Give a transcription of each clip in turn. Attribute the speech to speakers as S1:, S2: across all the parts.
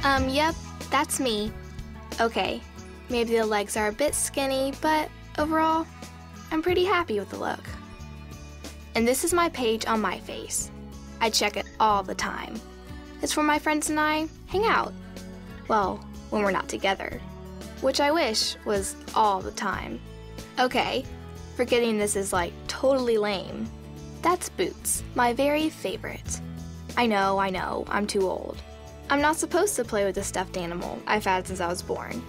S1: Yep, that's me. Okay, maybe the legs are a bit skinny, but overall, I'm pretty happy with the look. And this is my page on my face. I check it all the time. It's where my friends and I hang out. Well, when we're not together, which I wish was all the time. Okay, forgetting this is like totally lame. That's Boots, my very favorite. I know, I'm too old. I'm not supposed to play with the stuffed animal I've had since I was born.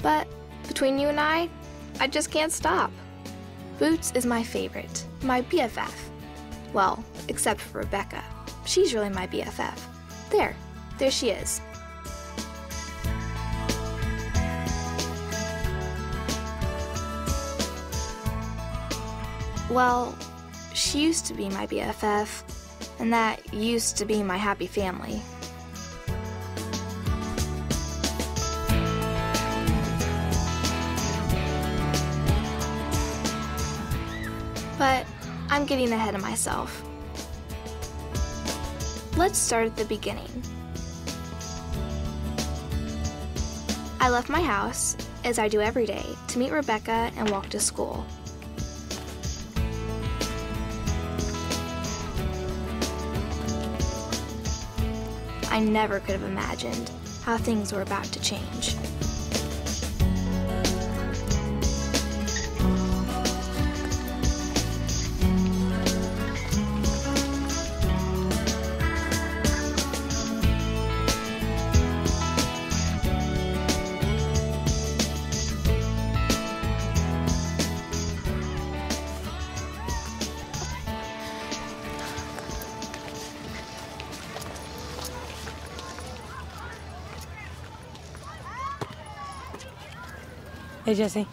S1: But between you and I just can't stop. Boots is my favorite, my BFF. Well, except for Rebecca. She's really my BFF. There she is. Well, she used to be my BFF, and that used to be my happy family. But I'm getting ahead of myself. Let's start at the beginning. I left my house, as I do every day, to meet Rebecca and walk to school. I never could have imagined how things were about to change.
S2: Hey, Jesse.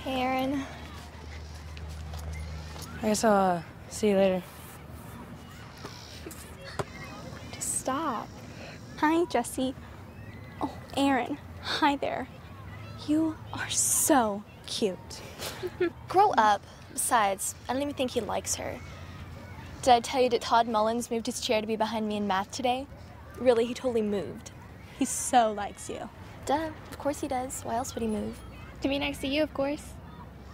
S1: Hey, Aaron.
S2: I guess I'll see you later.
S1: Just stop. Hi, Jesse. Oh, Aaron. Hi there. You are so cute.
S3: Grow up. Besides, I don't even think he likes her. Did I tell you that Todd Mullins moved his chair to be behind me in math today? Really, he totally moved.
S1: He so likes you.
S3: Duh, of course he does. Why else would he move?
S1: To be next to you, of course.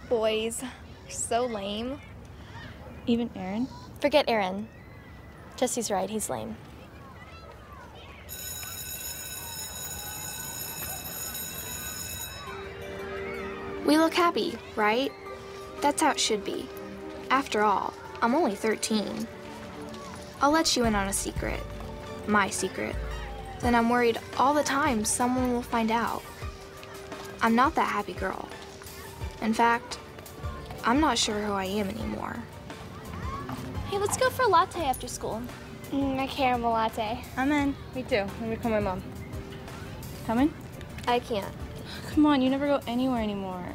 S1: Boys, so lame.
S2: Even Aaron?
S3: Forget Aaron. Jesse's right, he's lame.
S1: We look happy, right? That's how it should be. After all, I'm only 13. I'll let you in on a secret. My secret. Then I'm worried all the time someone will find out. I'm not that happy girl. In fact, I'm not sure who I am anymore.
S3: Hey, let's go for a latte after school.
S1: A caramel latte.
S2: I'm in. Me too. Let me call my mom. Coming?
S3: I can't.
S2: Come on, you never go anywhere anymore.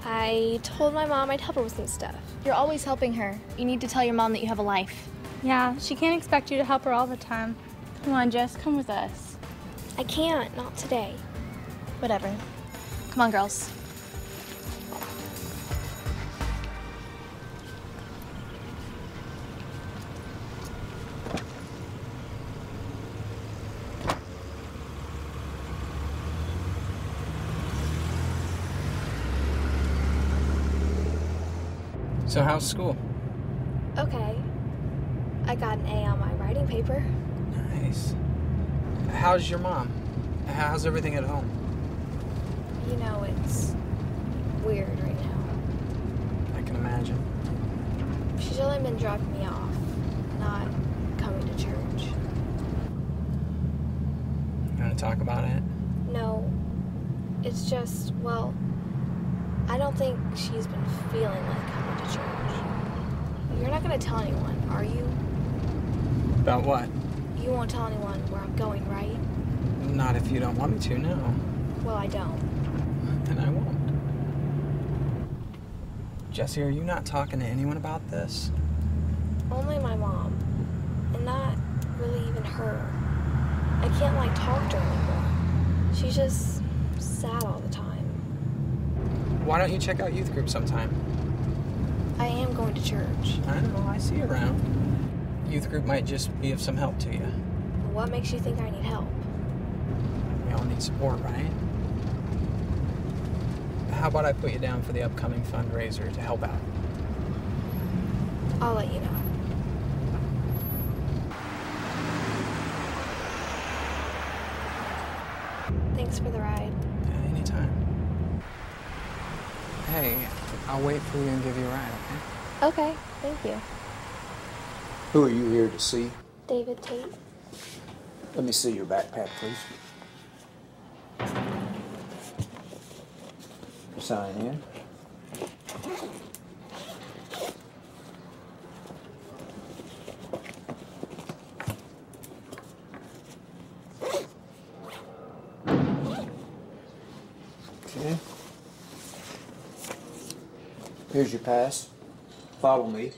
S3: I told my mom I'd help her with some stuff. You're always helping her. You need to tell your mom that you have a life.
S2: Yeah, she can't expect you to help her all the time. Come on, Jess, come with us.
S3: I can't, not today. Whatever. Come on, girls.
S4: So how's school?
S3: Okay. I got an A on my writing paper.
S4: Nice. How's your mom? How's everything at home?
S3: You know, it's weird right now.
S4: I can imagine.
S3: She's only been dropping me off, not coming to church.
S4: You want to talk about it?
S3: No, it's just, well, I don't think she's been feeling like coming to church. You're not going to tell anyone, are you?
S4: About what?
S3: You won't tell anyone where I'm going, right?
S4: Not if you don't want me to, no.
S3: Well, I don't.
S4: And I won't. Jesse, are you not talking to anyone about this?
S3: Only my mom. And not really even her. I can't, like, talk to her anymore. She's just sad all the time.
S4: Why don't you check out youth group sometime?
S3: I am going to church.
S4: I know, I see you around. Youth group might just be of some help to you.
S3: What makes you think I need help?
S4: We all need support, right? How about I put you down for the upcoming fundraiser to help out?
S1: I'll let you know. Thanks for the ride.
S4: Yeah, anytime. Hey, I'll wait for you and give you a ride, okay?
S3: Okay, thank you.
S5: Who are you here to see?
S1: David Tate.
S5: Let me see your backpack, please. Sign in. Okay. Here's your pass. Follow me.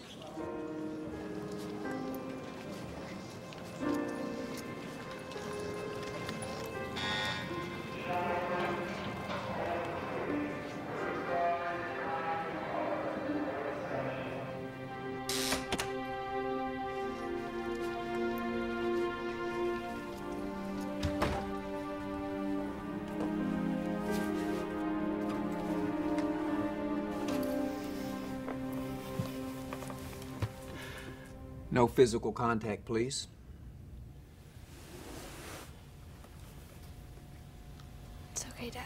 S5: No physical contact, please.
S1: It's okay, Daddy.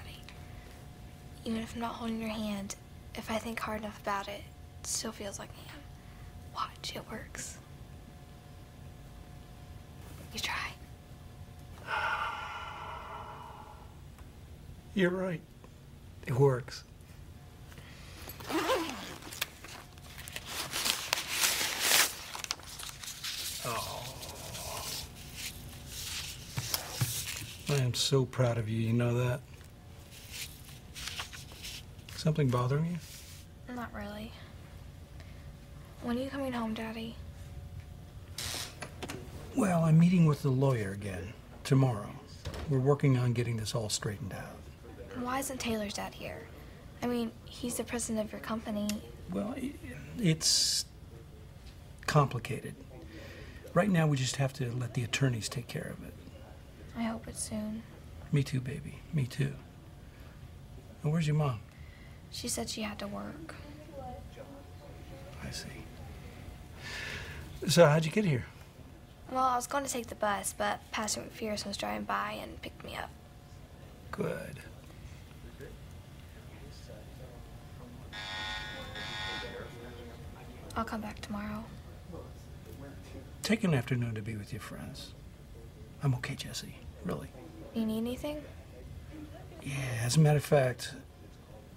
S1: Even if I'm not holding your hand, if I think hard enough about it, it still feels like I am. Watch, it works. You try.
S6: You're right. It works. I am so proud of you, you know that? Something bothering you?
S1: Not really. When are you coming home, Daddy?
S6: Well, I'm meeting with the lawyer again tomorrow. We're working on getting this all straightened out.
S1: Why isn't Taylor's dad here? I mean, he's the president of your company.
S6: Well, it's complicated. Right now, we just have to let the attorneys take care of it.
S1: I hope it's soon.
S6: Me too, baby. Me too. And where's your mom?
S1: She said she had to work.
S6: I see. So how'd you get here?
S1: Well, I was going to take the bus, but Pastor McPherson was driving by and picked me up.
S6: Good.
S1: I'll come back tomorrow.
S6: Take an afternoon to be with your friends. I'm okay, Jesse. Really.
S1: You need anything?
S6: Yeah, as a matter of fact,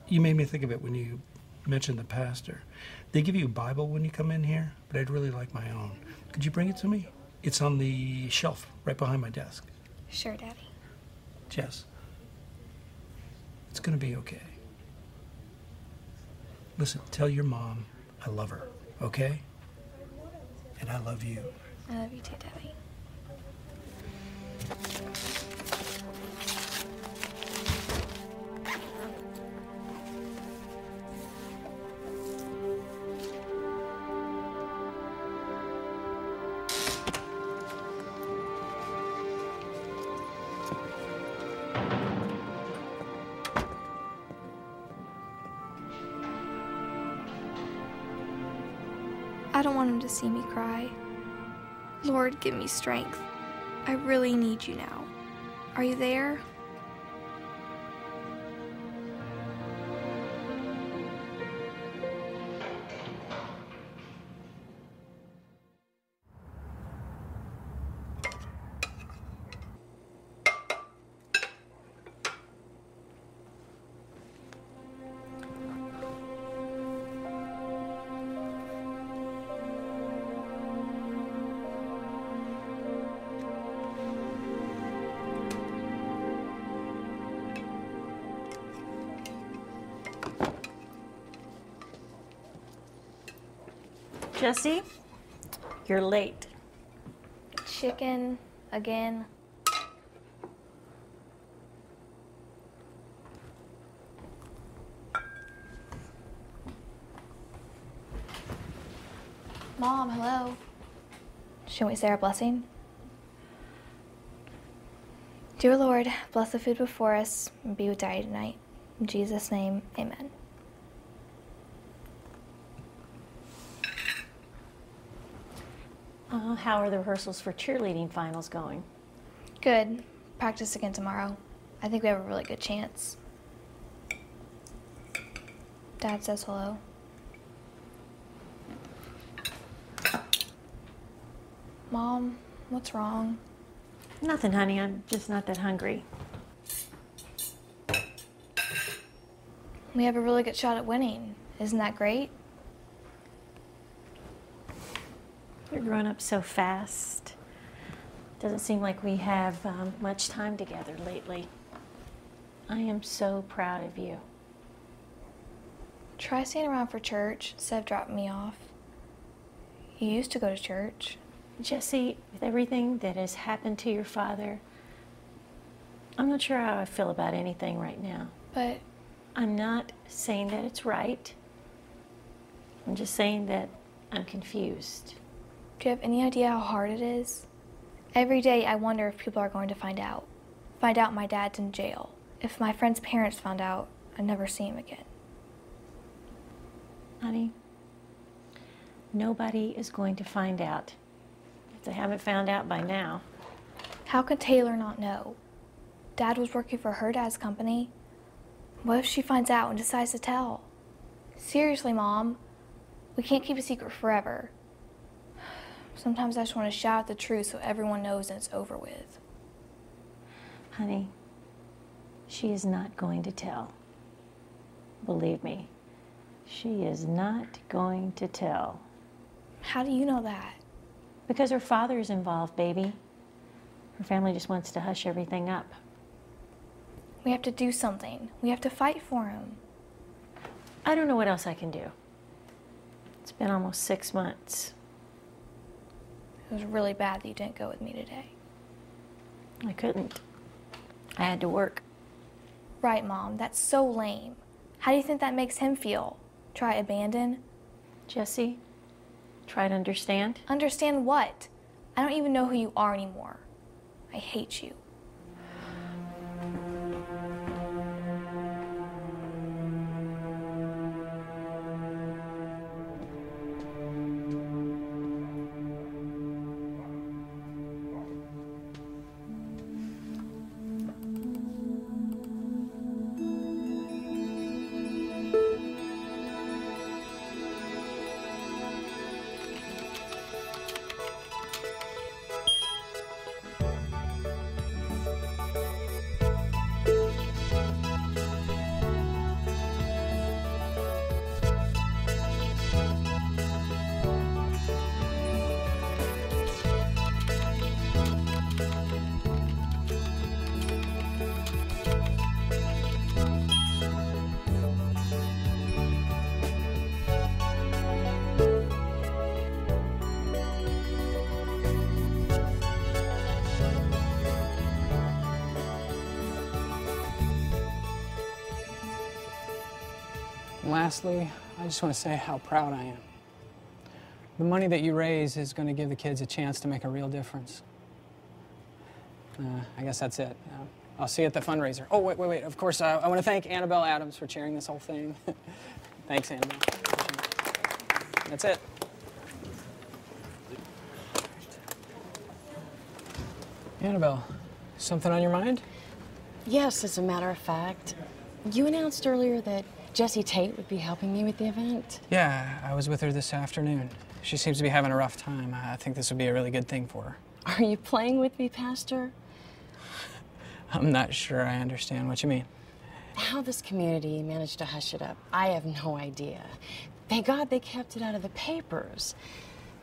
S6: you made me think of it when you mentioned the pastor. They give you a Bible when you come in here, but I'd really like my own. Could you bring it to me? It's on the shelf right behind my desk.
S1: Sure, Daddy.
S6: Jess, it's gonna be okay. Listen, tell your mom I love her, okay? And I love you.
S1: I love you too, Daddy. I don't want him to see me cry. Lord, give me strength. I really need you now. Are you there?
S7: Jesse, you're late.
S1: Chicken again. Mom, hello. Should we say our blessing? Dear Lord, bless the food before us and be with Daddy tonight. In Jesus' name, amen.
S7: How are the rehearsals for cheerleading finals going?
S1: Good. Practice again tomorrow. I think we have a really good chance. Dad says hello. Mom, what's wrong?
S7: Nothing, honey. I'm just not that hungry.
S1: We have a really good shot at winning. Isn't that great?
S7: You're growing up so fast. Doesn't seem like we have much time together lately. I am so proud of you.
S1: Try staying around for church instead of dropping me off. You used to go to church.
S7: Jesse, with everything that has happened to your father, I'm not sure how I feel about anything right now.
S1: But
S7: I'm not saying that it's right. I'm just saying that I'm confused.
S1: do you have any idea how hard it is? Every day I wonder if people are going to find out. Find out my dad's in jail. If my friend's parents found out, I'd never see him again.
S7: Honey, nobody is going to find out. If they haven't found out by now.
S1: How could Taylor not know? Dad was working for her dad's company. What if she finds out and decides to tell? Seriously, Mom, we can't keep a secret forever. Sometimes I just want to shout out the truth so everyone knows and it's over with.
S7: Honey, she is not going to tell. Believe me, she is not going to tell.
S1: How do you know that?
S7: Because her father is involved, baby. Her family just wants to hush everything up.
S1: We have to do something. We have to fight for him.
S7: I don't know what else I can do. It's been almost 6 months.
S1: It was really bad that you didn't go with me today.
S7: I couldn't. I had to work.
S1: Right, Mom, that's so lame. How do you think that makes him feel? Try abandon?
S7: Jesse, try to understand.
S1: Understand what? I don't even know who you are anymore. I hate you.
S4: And lastly, I just want to say how proud I am. The money that you raise is going to give the kids a chance to make a real difference. I guess that's it. I'll see you at the fundraiser. Oh, wait. Of course, I want to thank Annabelle Adams for chairing this whole thing. Thanks, Annabelle. That's it. Annabelle, something on your mind?
S8: Yes, as a matter of fact. You announced earlier that Jessie Tate would be helping me with the event.
S4: Yeah, I was with her this afternoon. She seems to be having a rough time. I think this would be a really good thing for her.
S8: Are you playing with me, Pastor?
S4: I'm not sure I understand what you mean.
S8: How this community managed to hush it up, I have no idea. Thank God they kept it out of the papers.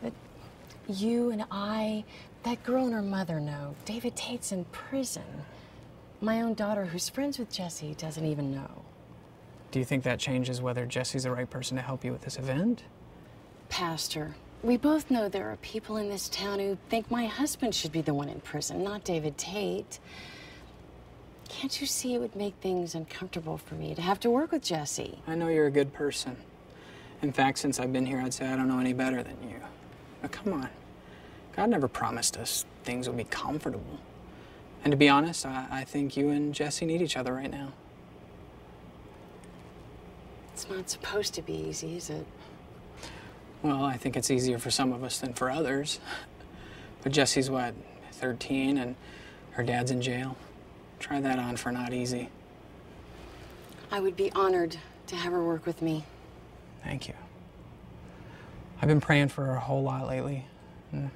S8: But you and I, that girl and her mother know David Tate's in prison. My own daughter, who's friends with Jessie, doesn't even know.
S4: Do you think that changes whether Jesse's the right person to help you with this event?
S8: Pastor, we both know there are people in this town who think my husband should be the one in prison, not David Tate. Can't you see it would make things uncomfortable for me to have to work with Jessie?
S4: I know you're a good person. In fact, since I've been here, I'd say I don't know any better than you. But come on. God never promised us things would be comfortable. And to be honest, I think you and Jesse need each other right now.
S8: It's not supposed to be easy, is it?
S4: Well, I think it's easier for some of us than for others. But Jesse's, what, 13, and her dad's in jail? Try that on for not easy.
S8: I would be honored to have her work with me.
S4: Thank you. I've been praying for her a whole lot lately. And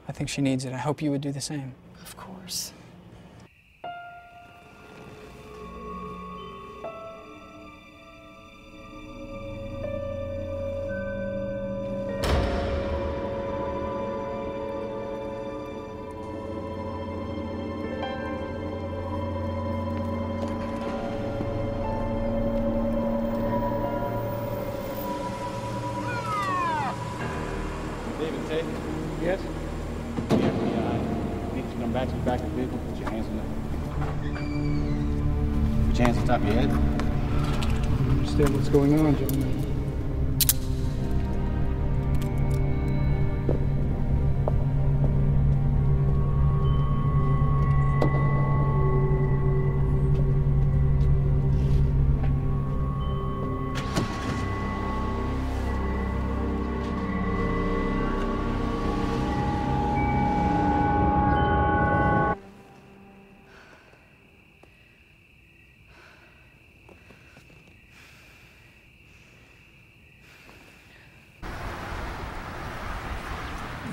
S4: I think she needs it. I hope you would do the same.
S8: Of course.
S9: David, Tate?
S6: Yes?
S9: The FBI needs to come back to the back of the vehicle. Put your hands on Put your hands on top of your head.
S6: I don't understand what's going on, gentlemen.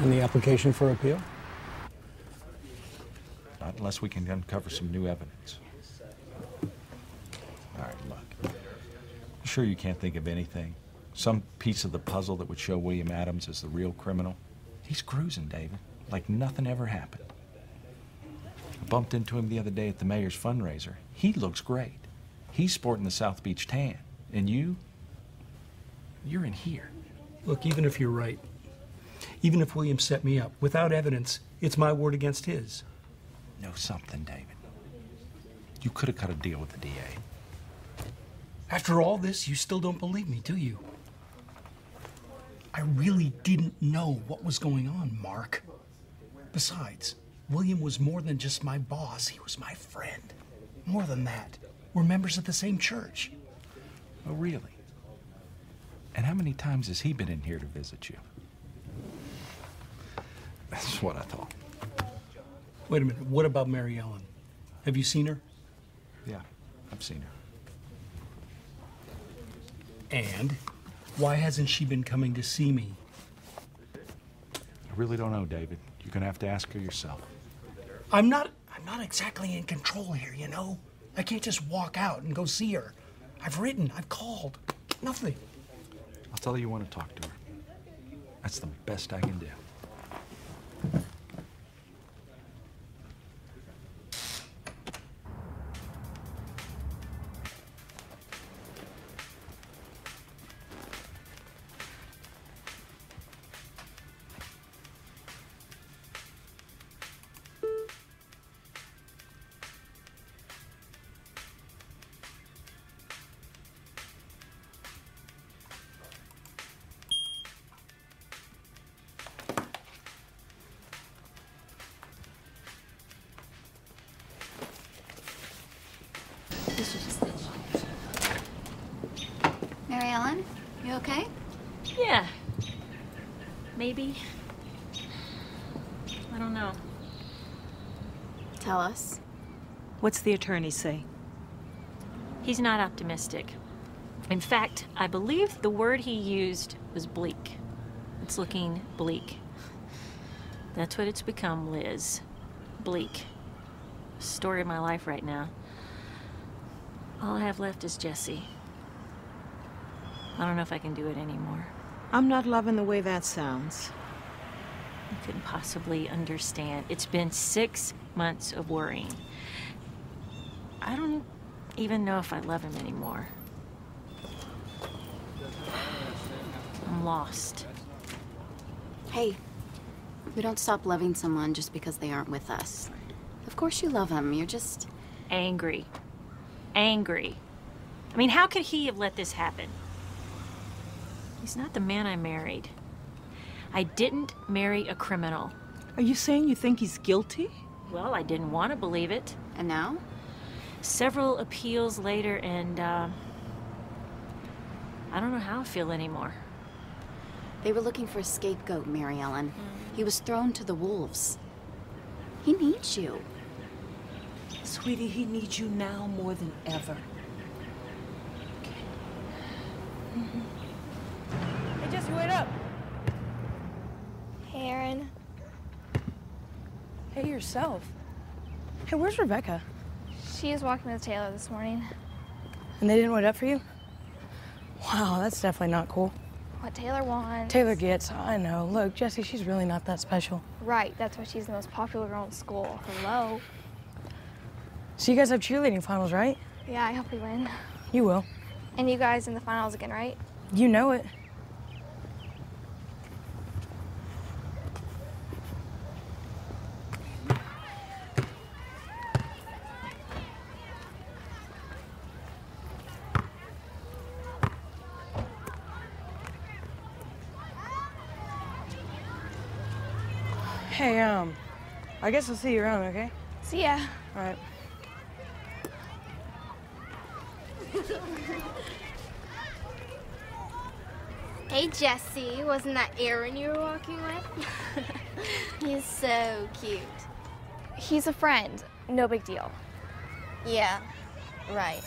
S6: And the application for appeal?
S10: Not unless we can uncover some new evidence. All right, look. I'm sure you can't think of anything. Some piece of the puzzle that would show William Adams as the real criminal. He's cruising, David, like nothing ever happened. I bumped into him the other day at the mayor's fundraiser. He looks great. He's sporting the South Beach tan. And you're in here.
S6: Look, even if you're right, even if William set me up, without evidence, it's my word against his.
S10: Know something, David. You could have cut a deal with the DA.
S6: After all this, you still don't believe me, do you? I really didn't know what was going on, Mark. Besides, William was more than just my boss. He was my friend. More than that, we're members of the same church.
S10: Oh, really? And how many times has he been in here to visit you? That's what I thought.
S6: Wait a minute, what about Mary Ellen? Have you seen her?
S10: Yeah, I've seen her.
S6: And why hasn't she been coming to see me?
S10: I really don't know, David. You're gonna have to ask her yourself.
S6: I'm not exactly in control here, you know? I can't just walk out and go see her. I've written, I've called. Nothing.
S10: I'll tell her you want to talk to her. That's the best I can do.
S11: Mary Ellen, you okay?
S7: Yeah. Maybe. I don't know.
S11: Tell us.
S12: What's the attorney say?
S7: He's not optimistic. In fact, I believe the word he used was bleak. It's looking bleak. That's what it's become, Liz. Bleak. Story of my life right now. All I have left is Jesse. I don't know if I can do it anymore.
S12: I'm not loving the way that sounds.
S7: You couldn't possibly understand. It's been 6 months of worrying. I don't even know if I love him anymore. I'm lost.
S11: Hey, we don't stop loving someone just because they aren't with us. Of course you love him, you're just...
S7: Angry. Angry. I mean, how could he have let this happen? He's not the man I married. I didn't marry a criminal.
S12: Are you saying you think he's guilty?
S7: Well, I didn't want to believe it.
S11: And now?
S7: Several appeals later, and I don't know how I feel anymore.
S11: They were looking for a scapegoat, Mary Ellen. He was thrown to the wolves. He needs you.
S12: Sweetie, he needs you now more than ever.
S2: Hey, Jesse, wait up.
S3: Hey, Aaron.
S2: Hey, yourself. Hey, where's Rebecca?
S3: She was walking with Taylor this morning.
S2: And they didn't wait up for you? Wow, that's definitely not cool.
S3: What Taylor wants.
S2: Taylor gets, I know. Look, Jessie, she's really not that special.
S3: Right, that's why she's the most popular girl in school. Hello.
S2: So you guys have cheerleading finals, right?
S3: Yeah, I hope we win.
S2: You will.
S3: And you guys in the finals again, right?
S2: You know it. Hey, I guess I'll see you around, okay?
S3: See ya.
S2: All right.
S1: Hey, Jesse, wasn't that Aaron you were walking with? He's so cute.
S3: He's a friend. No big deal.
S1: Yeah, right.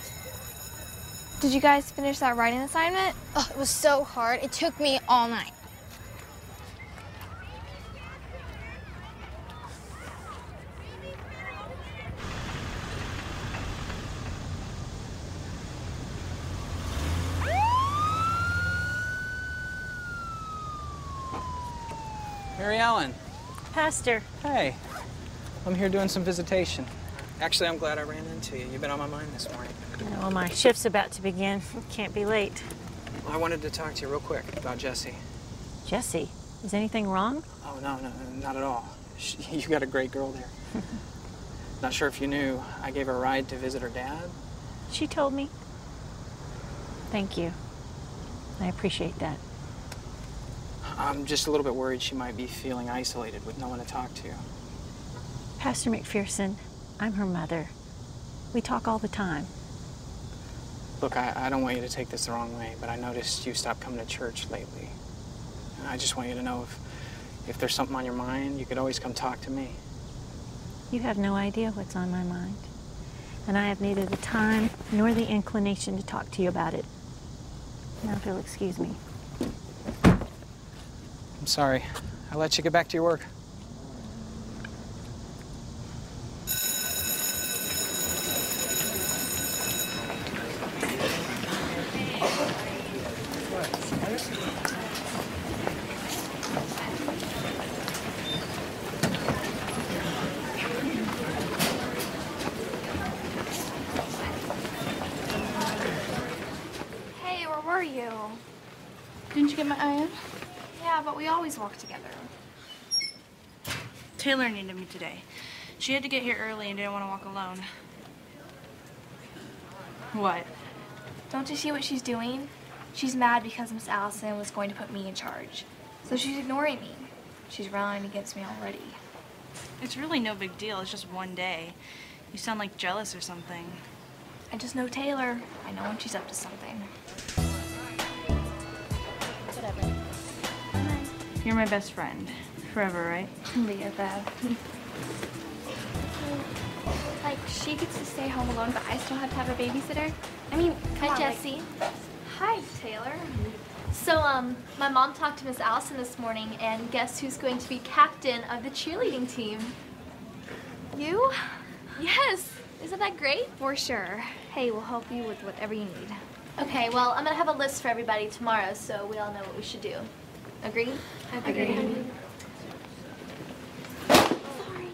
S3: Did you guys finish that writing assignment?
S1: Oh, it was so hard. It took me all night.
S4: Mary Ellen.
S7: Pastor.
S4: Hey. I'm here doing some visitation. Actually, I'm glad I ran into you. You've been on my mind this morning.
S7: Well, my shift's about to begin. Can't be late.
S4: Well, I wanted to talk to you real quick about Jessie.
S7: Jessie, is anything wrong?
S4: Oh, no, not at all. You got a great girl there. Not sure if you knew, I gave her a ride to visit her dad.
S7: She told me. Thank you. I appreciate that.
S4: I'm just a little bit worried she might be feeling isolated with no one to talk to.
S7: Pastor McPherson, I'm her mother. We talk all the time.
S4: Look, I don't want you to take this the wrong way, but I noticed you stopped coming to church lately. And I just want you to know if there's something on your mind, you could always come talk to me.
S7: You have no idea what's on my mind. And I have neither the time nor the inclination to talk to you about it. Now, if you'll excuse me.
S4: I'm sorry. I'll let you get back to your work.
S3: Hey, where were you?
S2: Didn't you get my iron?
S3: Yeah, but we always walk together.
S2: Taylor needed me today. She had to get here early and didn't want to walk alone. What?
S3: Don't you see what she's doing? She's mad because Miss Allison was going to put me in charge. So she's ignoring me. She's rallying against me already.
S2: It's really no big deal. It's just one day. You sound like jealous or something.
S3: I just know Taylor. I know when she's up to something. Whatever.
S2: You're my best friend. Forever, right?
S3: BFF. Like, she gets to stay home alone, but I still have to have a babysitter? I mean, come on,
S13: Jessie.
S3: Hi, Taylor.
S13: So, my mom talked to Miss Allison this morning, and guess who's going to be captain of the cheerleading team?
S3: You?
S13: Yes! Isn't that great?
S3: For sure. Hey, we'll help you with whatever you need.
S13: Okay, well, I'm gonna have a list for everybody tomorrow, so we all know what we should do. Agreed?
S3: Agreed.
S13: Sorry.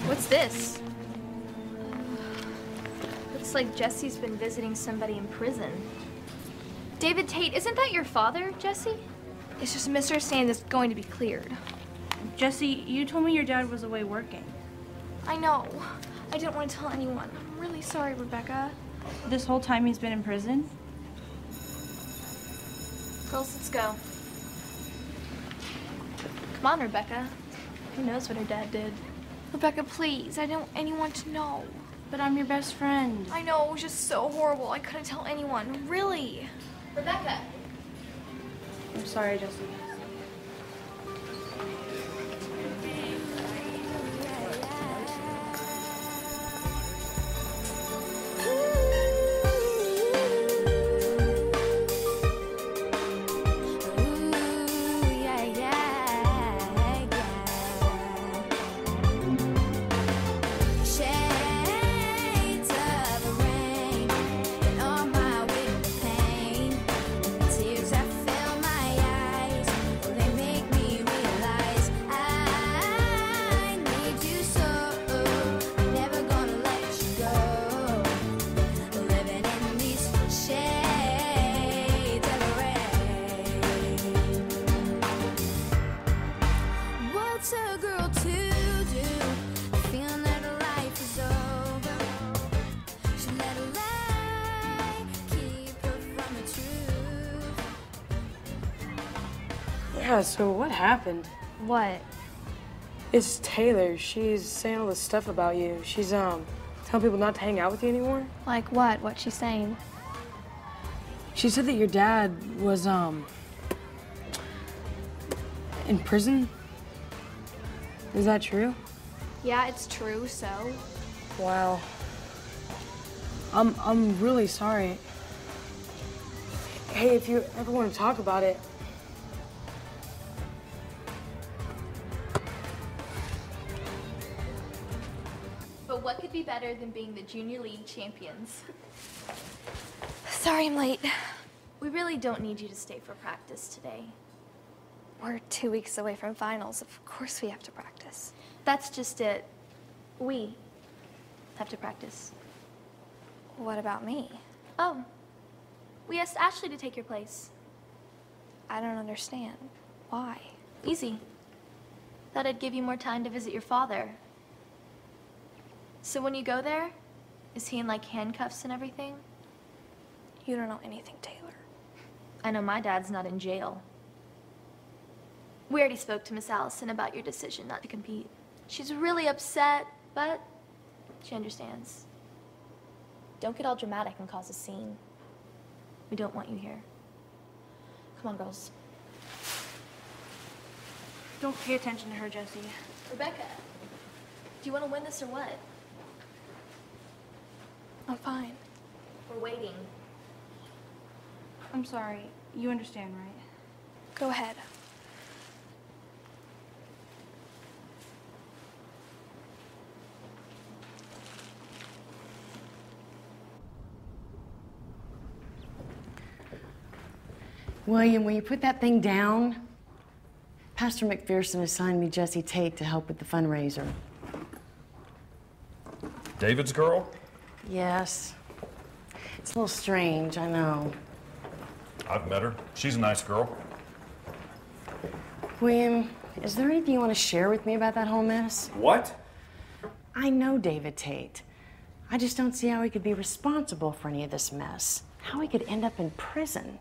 S3: What's this? Looks like Jesse's been visiting somebody in prison.
S13: David Tate, isn't that your father, Jesse?
S3: It's just a misunderstanding that's going to be cleared.
S2: Jesse, you told me your dad was away working.
S3: I know. I didn't want to tell anyone. I'm really sorry, Rebecca.
S2: This whole time he's been in prison?
S13: Girls, let's go. Come on, Rebecca. Who knows what her dad did? Rebecca, please. I don't want anyone to know.
S2: But I'm your best friend.
S13: I know, it was just so horrible. I couldn't tell anyone. Really. Rebecca.
S2: I'm sorry, Jesse.
S14: Yeah, so what happened?
S13: What?
S14: It's Taylor. She's saying all this stuff about you. She's, telling people not to hang out with you anymore.
S13: Like what? What's she saying?
S14: She said that your dad was, in prison. Is that true?
S13: Yeah, it's true, so.
S14: Wow. I'm really sorry. Hey, if you ever want to talk about it.
S13: But what could be better than being the Junior League champions? Sorry I'm late. We really don't need you to stay for practice today. We're 2 weeks away from finals. Of course we have to practice. That's just it. We have to practice. What about me? Oh, we asked Ashley to take your place. I don't understand. Why? Easy. Thought I'd give you more time to visit your father. So when you go there, is he in like handcuffs and everything? You don't know anything, Taylor. I know my dad's not in jail. We already spoke to Miss Allison about your decision not to compete. She's really upset, but she understands. Don't get all dramatic and cause a scene. We don't want you here. Come on, girls.
S2: Don't pay attention to her, Jesse.
S13: Rebecca, do you want to win this or what? I'm fine. We're waiting.
S2: I'm sorry. You understand, right?
S13: Go ahead.
S8: William, will you put that thing down? Pastor McPherson assigned me Jesse Tate to help with the fundraiser.
S10: David's girl?
S8: Yes. It's a little strange, I know.
S10: I've met her. She's a nice girl.
S8: William, is there anything you want to share with me about that whole mess?
S10: What?
S8: I know David Tate. I just don't see how he could be responsible for any of this mess. How he could end up in prison.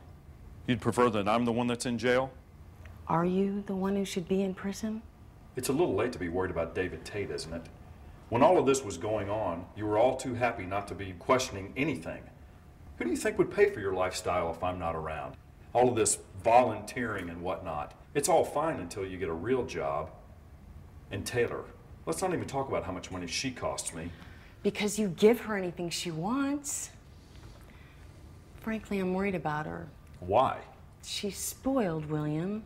S10: You'd prefer that I'm the one that's in jail?
S8: Are you the one who should be in prison?
S10: It's a little late to be worried about David Tate, isn't it? When all of this was going on, you were all too happy not to be questioning anything. Who do you think would pay for your lifestyle if I'm not around? All of this volunteering and whatnot. It's all fine until you get a real job. And Taylor, let's not even talk about how much money she costs me.
S8: Because you give her anything she wants. Frankly, I'm worried about her.
S10: Why?
S8: She's spoiled, William.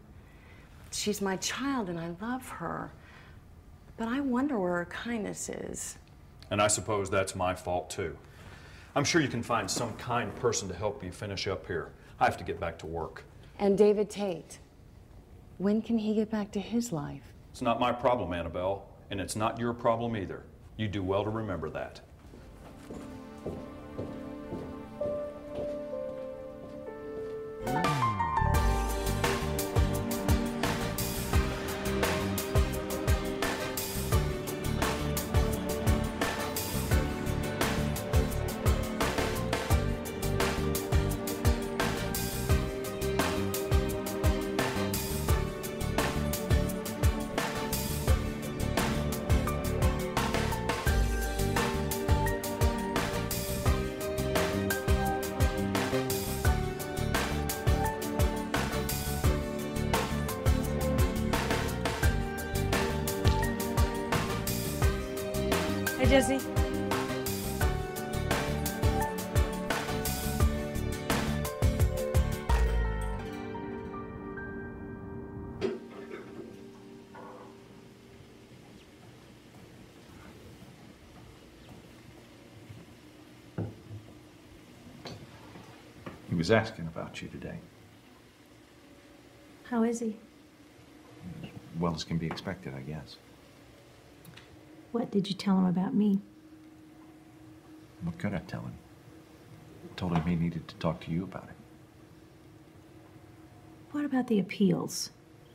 S8: She's my child and I love her. But I wonder where her kindness is.
S10: And I suppose that's my fault too. I'm sure you can find some kind person to help you finish up here. I have to get back to work.
S8: And David Tate, when can he get back to his life?
S10: It's not my problem, Annabelle, and it's not your problem either. You do well to remember that.
S14: Jesse.
S10: He was asking about you today.
S7: How is he?
S10: As well as can be expected, I guess.
S7: What did you tell him about me?
S10: What could I tell him? Told him he needed to talk to you about it.
S7: What about the appeals?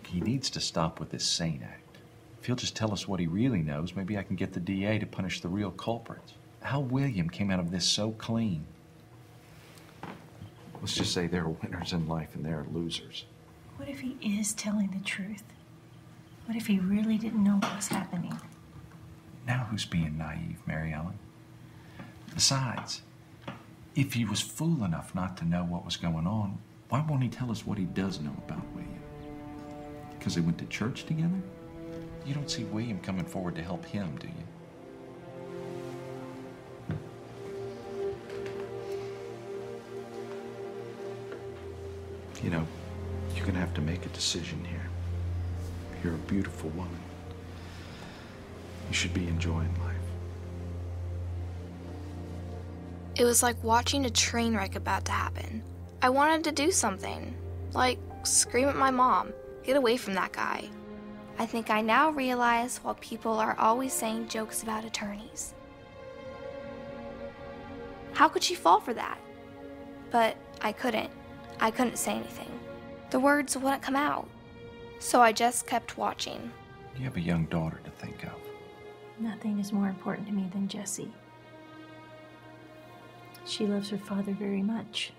S10: He needs to stop with this SANE Act. If he'll just tell us what he really knows, maybe I can get the DA to punish the real culprits. How William came out of this so clean. Let's just say there are winners in life and there are losers.
S7: What if he is telling the truth? What if he really didn't know what was happening?
S10: Now who's being naive, Mary Ellen? Besides, if he was fool enough not to know what was going on, why won't he tell us what he does know about William? Because they went to church together? You don't see William coming forward to help him, do you? You know, you're gonna have to make a decision here. You're a beautiful woman. You should be enjoying life.
S1: It was like watching a train wreck about to happen. I wanted to do something, like scream at my mom, get away from that guy. I think I now realize why people are always saying jokes about attorneys. How could she fall for that? But I couldn't. I couldn't say anything. The words wouldn't come out. So I just kept watching.
S10: You have a young daughter to think of.
S7: Nothing is more important to me than Jessie. She loves her father very much.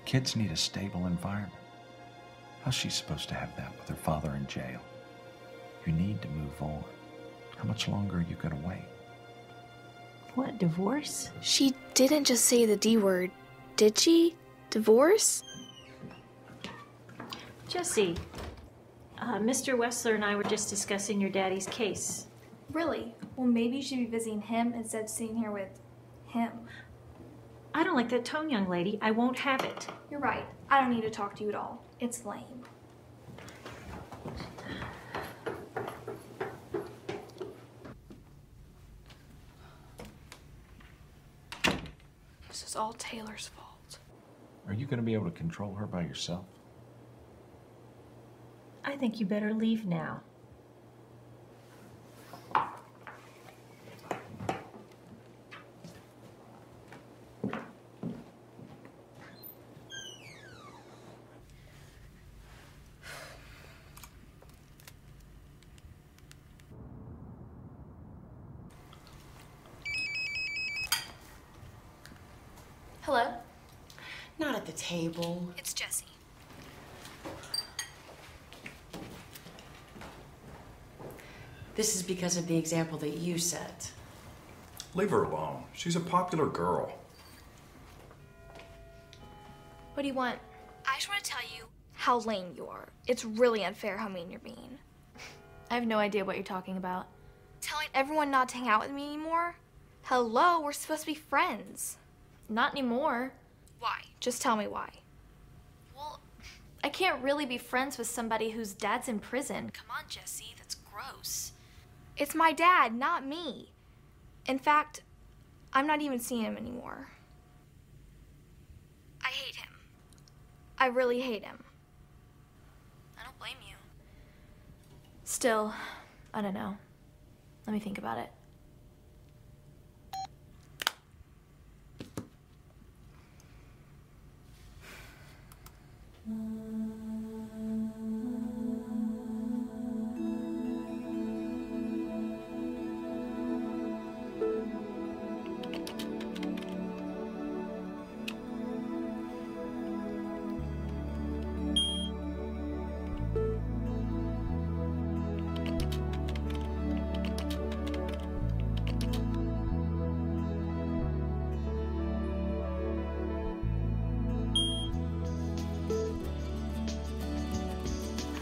S10: Kids need a stable environment. How's she supposed to have that with her father in jail? You need to move on. How much longer are you gonna wait?
S7: What, divorce?
S1: She didn't just say the D word, did she? Divorce?
S7: Jessie, Mr. Wessler and I were just discussing your daddy's case.
S13: Really? Well, maybe you should be visiting him instead of sitting here with him.
S7: I don't like that tone, young lady. I won't have it.
S13: You're right. I don't need to talk to you at all. It's lame.
S1: This is all Taylor's fault.
S10: Are you gonna be able to control her by yourself?
S7: I think you better leave now.
S13: Hello?
S8: Not at the table.
S1: It's Jessie.
S8: This is because of the example that you set.
S15: Leave her alone. She's a popular girl.
S13: What do you want? I just want to tell you how lame you are. It's really unfair how mean you're being. I have no idea what you're talking about. Telling everyone not to hang out with me anymore? Hello, we're supposed to be friends. Not anymore. Why? Just tell me why. Well, I can't really be friends with somebody whose dad's in prison. Come on, Jessie, that's gross. It's my dad, not me. In fact, I'm not even seeing him anymore. I hate him. I really hate him. I don't blame you. Still, I don't know. Let me think about it.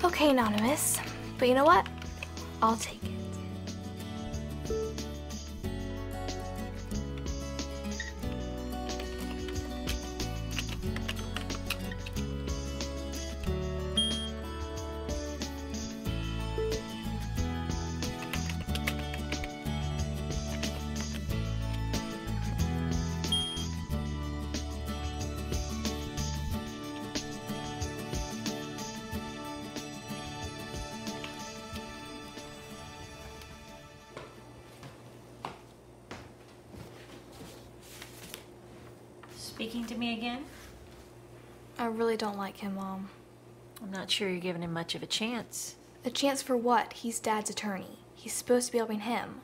S13: Okay, Anonymous. But you know what? I'll take it.
S7: speaking to me again?
S1: I really don't like him, Mom.
S7: I'm not sure you're giving him much of a chance.
S1: A chance for what? He's Dad's attorney. He's supposed to be helping him,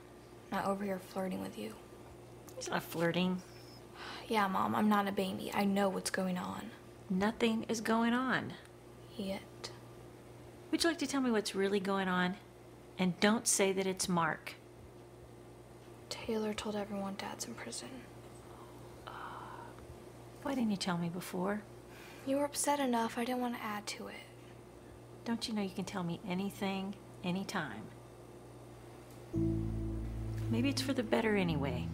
S1: not over here flirting with you.
S7: He's not flirting.
S1: Yeah, Mom, I'm not a baby. I know what's going on.
S7: Nothing is going on.
S1: Yet.
S7: Would you like to tell me what's really going on? And don't say that it's Mark.
S1: Taylor told everyone Dad's in prison.
S7: Why didn't you tell me before?
S1: You were upset enough. I didn't want to add to it.
S7: Don't you know you can tell me anything, anytime? Maybe it's for the better anyway.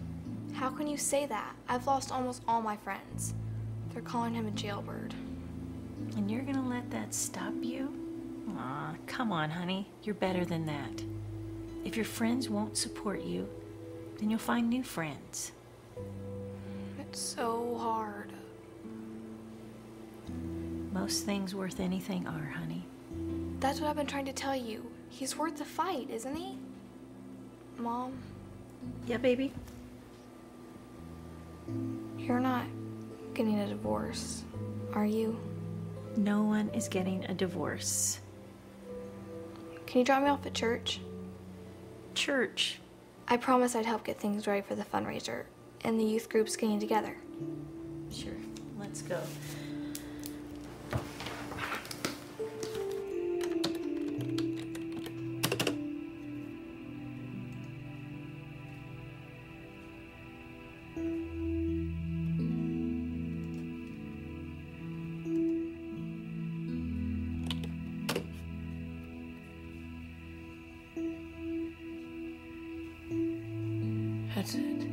S1: How can you say that? I've lost almost all my friends. They're calling him a jailbird.
S7: And you're gonna let that stop you? Aw, come on, honey. You're better than that. If your friends won't support you, then you'll find new friends.
S1: It's so hard.
S7: Most things worth anything are, honey.
S1: That's what I've been trying to tell you. He's worth the fight, isn't he? Mom?
S7: Yeah, baby?
S1: You're not getting a divorce, are you?
S7: No one is getting a divorce.
S1: Can you drop me off at church?
S7: Church?
S1: I promised I'd help get things ready for the fundraiser and the youth group's getting together.
S7: Sure, let's go.
S14: That's it.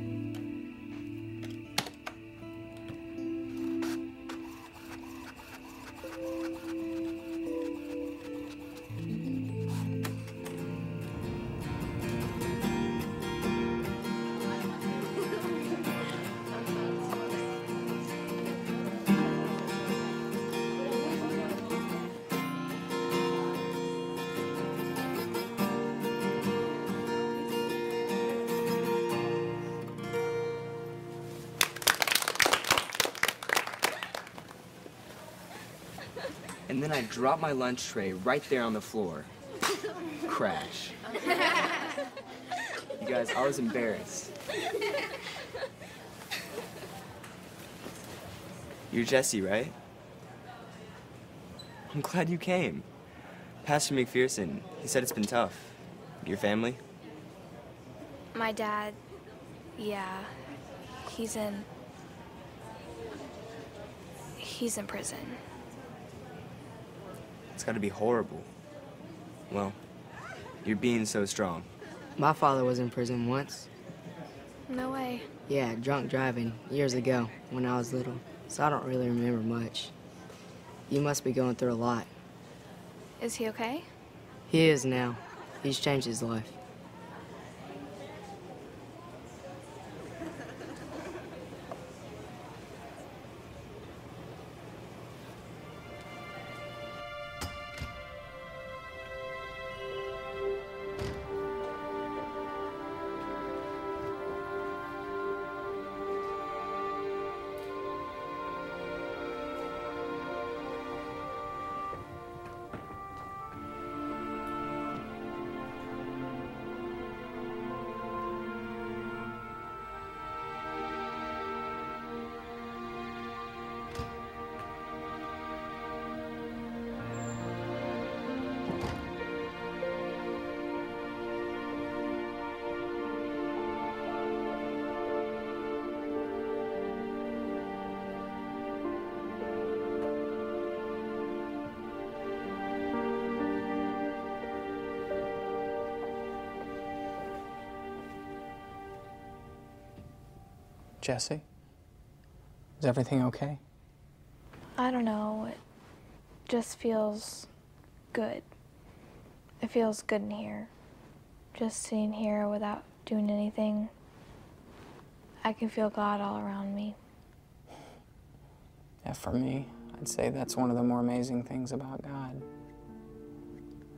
S16: And then I dropped my lunch tray right there on the floor. Crash. You guys, I was embarrassed. You're Jesse, right? I'm glad you came. Pastor McPherson, he said it's been tough. Your family?
S1: My dad, yeah, he's in prison.
S16: It's gotta be horrible. Well, you're being so strong.
S17: My father was in prison once.
S1: No way.
S17: Yeah, drunk driving, years ago, when I was little. So I don't really remember much. You must be going through a lot.
S1: Is he okay?
S17: He is now. He's changed his life.
S4: Jesse? Is everything okay?
S1: I don't know. It just feels good. It feels good in here. Just sitting here without doing anything. I can feel God all around me.
S4: Yeah, for me, I'd say that's one of the more amazing things about God.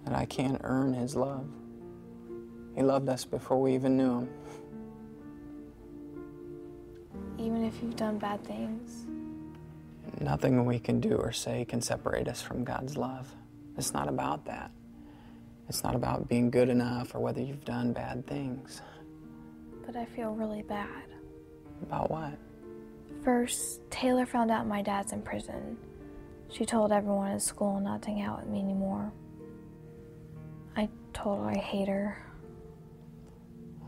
S4: That I can't earn His love. He loved us before we even knew Him.
S1: Even if you've done bad things,
S4: Nothing we can do or say can separate us from God's love. It's not about that. It's not about being good enough or whether you've done bad things.
S13: But I feel really bad.
S4: About what?
S13: First, Taylor found out my dad's in prison. She told everyone at school not to hang out with me anymore. I told her I hate her.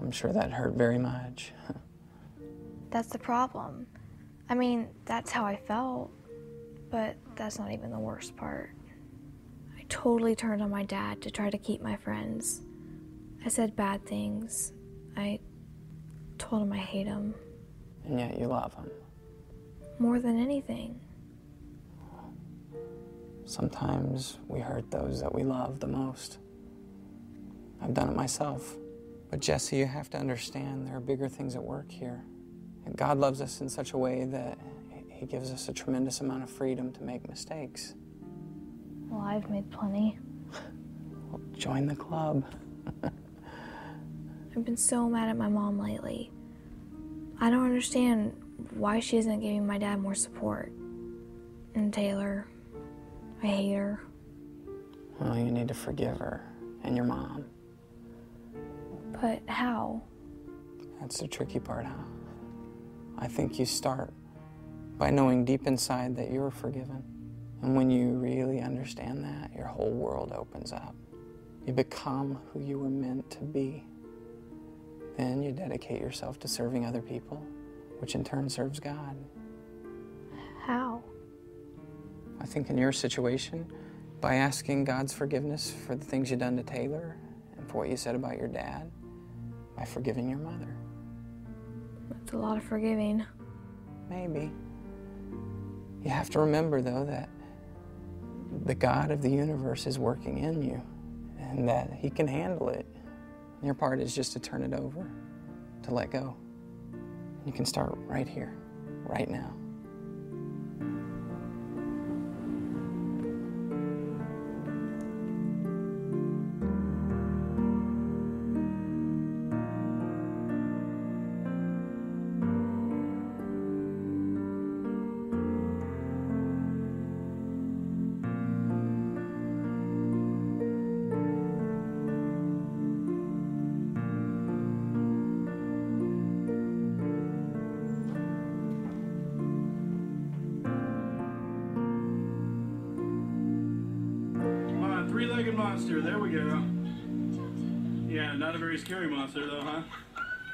S4: I'm sure that hurt very much.
S13: That's the problem. I mean, that's how I felt, but that's not even the worst part. I totally turned on my dad to try to keep my friends. I said bad things. I told him I hate him.
S4: And yet you love him.
S13: More than anything.
S4: Sometimes we hurt those that we love the most. I've done it myself. But Jesse, you have to understand there are bigger things at work here. And God loves us in such a way that He gives us a tremendous amount of freedom to make mistakes.
S13: Well, I've made plenty.
S4: Well, join the club.
S13: I've been so mad at my mom lately. I don't understand why she isn't giving my dad more support. And Taylor, I hate her.
S4: Well, you need to forgive her and your mom.
S13: But how?
S4: That's the tricky part, huh? I think you start by knowing deep inside that you're forgiven. And when you really understand that, your whole world opens up. You become who you were meant to be. Then you dedicate yourself to serving other people, which in turn serves God.
S13: How?
S4: I think in your situation, by asking God's forgiveness for the things you've done to Taylor and for what you said about your dad, by forgiving your mother.
S13: That's a lot of forgiving.
S4: Maybe. You have to remember, though, that the God of the universe is working in you and that He can handle it. And your part is just to turn it over, to let go. You can start right here, right now.
S18: Three-legged monster, there we go. Yeah, not a very scary monster though, huh?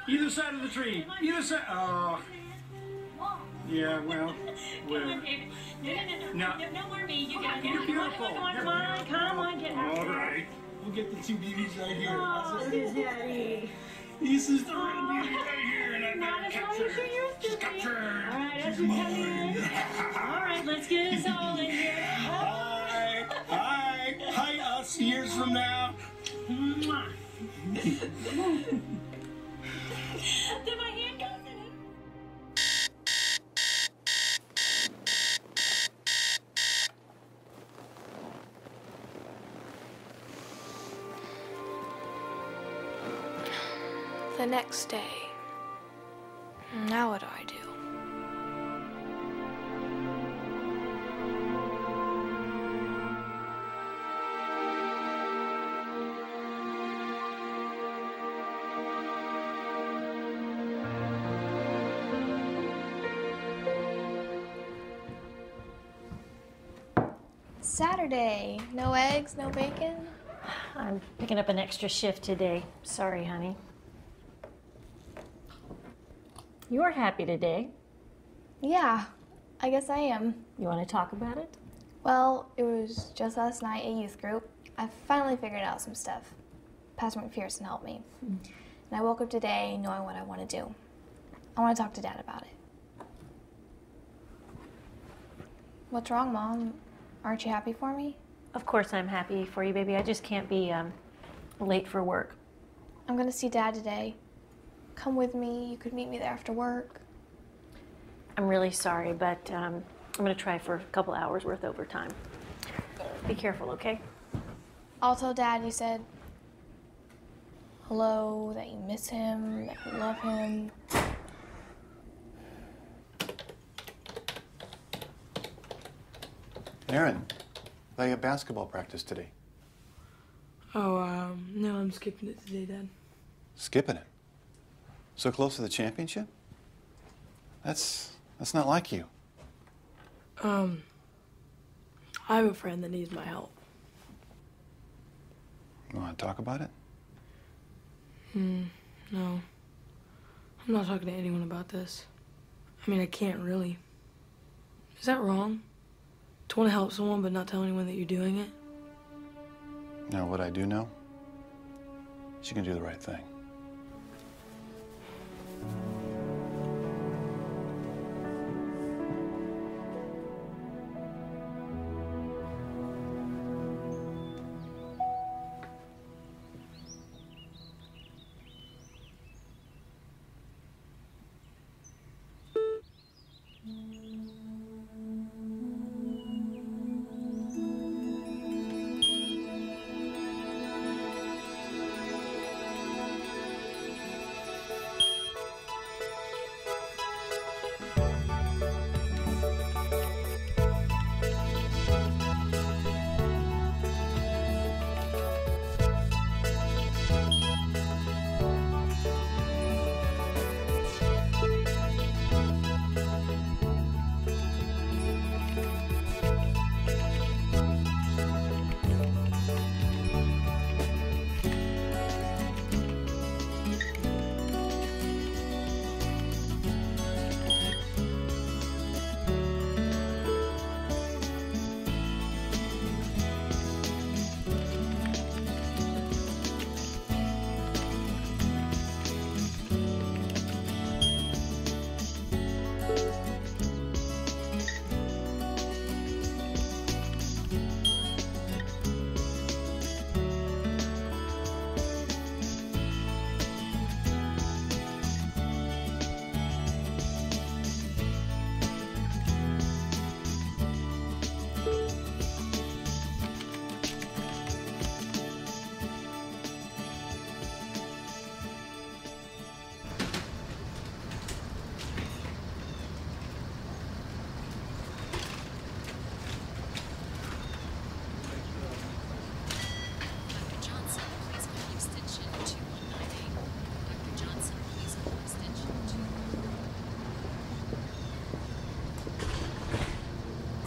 S18: Either side of the tree, either side. Oh. Yeah, well, whatever.
S7: No more me. You got it.
S18: You're beautiful.
S7: Come on, get out.
S18: All right. We'll get the two beauties right here.
S7: Oh, this is Daddy.
S18: This is the real beauty right here, and I'm
S7: Not
S18: gonna
S7: as
S18: catch
S7: long
S18: her.
S7: as yours,
S18: She's got her.
S7: All right, as we come in. All right, let's get us all in here.
S18: Hi, hi, hi, us years from now.
S7: Mwah. Did my hand go in it?
S13: The next day. Now what do I do? Saturday. No eggs, no bacon?
S7: I'm picking up an extra shift today. Sorry, honey. You're happy today.
S13: Yeah, I guess I am.
S7: You want to talk about it?
S13: Well, it was just last night at youth group. I finally figured out some stuff. Pastor McPherson helped me. And I woke up today knowing what I want to do. I want to talk to Dad about it. What's wrong, Mom? Aren't you happy for me?
S7: Of course I'm happy for you, baby. I just can't be late for work.
S13: I'm going to see Dad today. Come with me. You could meet me there after work.
S7: I'm really sorry, but I'm going to try for a couple hours worth overtime. Be careful, okay?
S13: I'll tell Dad you said hello, that you miss him, that you love him.
S19: Aaron, they have basketball practice today.
S14: Oh, no, I'm skipping it today, Dad.
S19: Skipping it? So close to the championship? That's not like you.
S14: I have a friend that needs my help.
S19: You want to talk about it?
S14: No. I'm not talking to anyone about this. I mean, I can't really. Is that wrong? To want to help someone but not tell anyone that you're doing it?
S19: You know what I do know? She can do the right thing.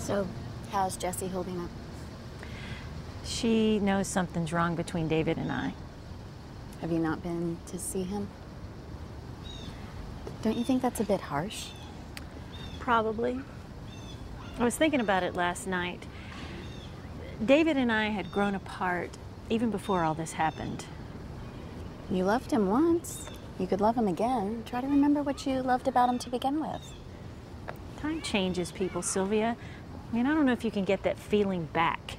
S11: So, how's Jessie holding up?
S7: She knows something's wrong between David and I.
S11: Have you not been to see him? Don't you think that's a bit harsh?
S7: Probably. I was thinking about it last night. David and I had grown apart even before all this happened.
S11: You loved him once. You could love him again. Try to remember what you loved about him to begin with.
S7: Time changes people, Sylvia. I mean, I don't know if you can get that feeling back.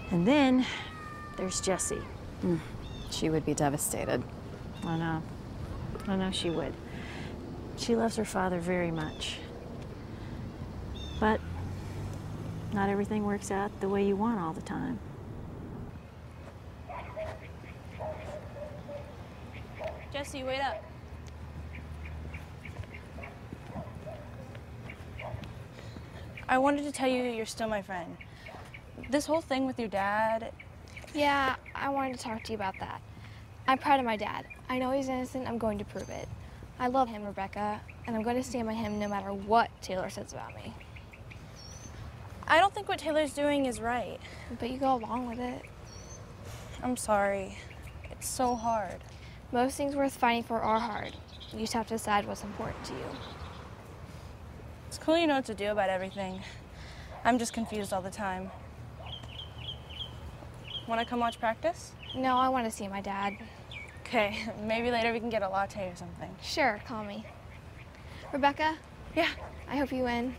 S7: And then there's Jessie.
S11: She would be devastated.
S7: I know. I know she would. She loves her father very much. But not everything works out the way you want all the time.
S2: Jessie, wait up. I wanted to tell you you're still my friend. This whole thing with your dad...
S13: Yeah, I wanted to talk to you about that. I'm proud of my dad. I know he's innocent. I'm going to prove it. I love him, Rebecca, and I'm going to stand by him no matter what Taylor says about me.
S2: I don't think what Taylor's doing is right.
S13: But you go along with it.
S2: I'm sorry. It's so hard.
S13: Most things worth fighting for are hard. You just have to decide what's important to you.
S2: It's cool you know what to do about everything. I'm just confused all the time. Want to come watch practice?
S13: No, I want to see my dad.
S2: Okay, maybe later we can get a latte or something.
S13: Sure, call me. Rebecca?
S2: Yeah?
S13: I hope you win.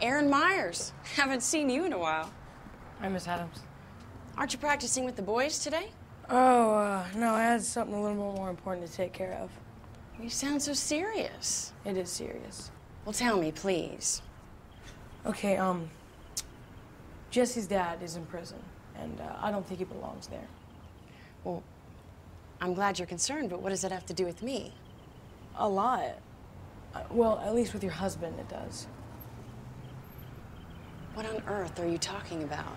S20: Aaron Myers. Haven't seen you in a while.
S14: Hi, Miss Adams.
S20: Aren't you practicing with the boys today?
S14: Oh, no, I had something a little more important to take care of.
S20: You sound so serious.
S14: It is serious.
S20: Well, tell me, please.
S14: Okay, Jesse's dad is in prison, and I don't think he belongs there.
S8: Well, I'm glad you're concerned, but what does that have to do with me?
S14: A lot. Well, at least with your husband, it does.
S8: What on earth are you talking about?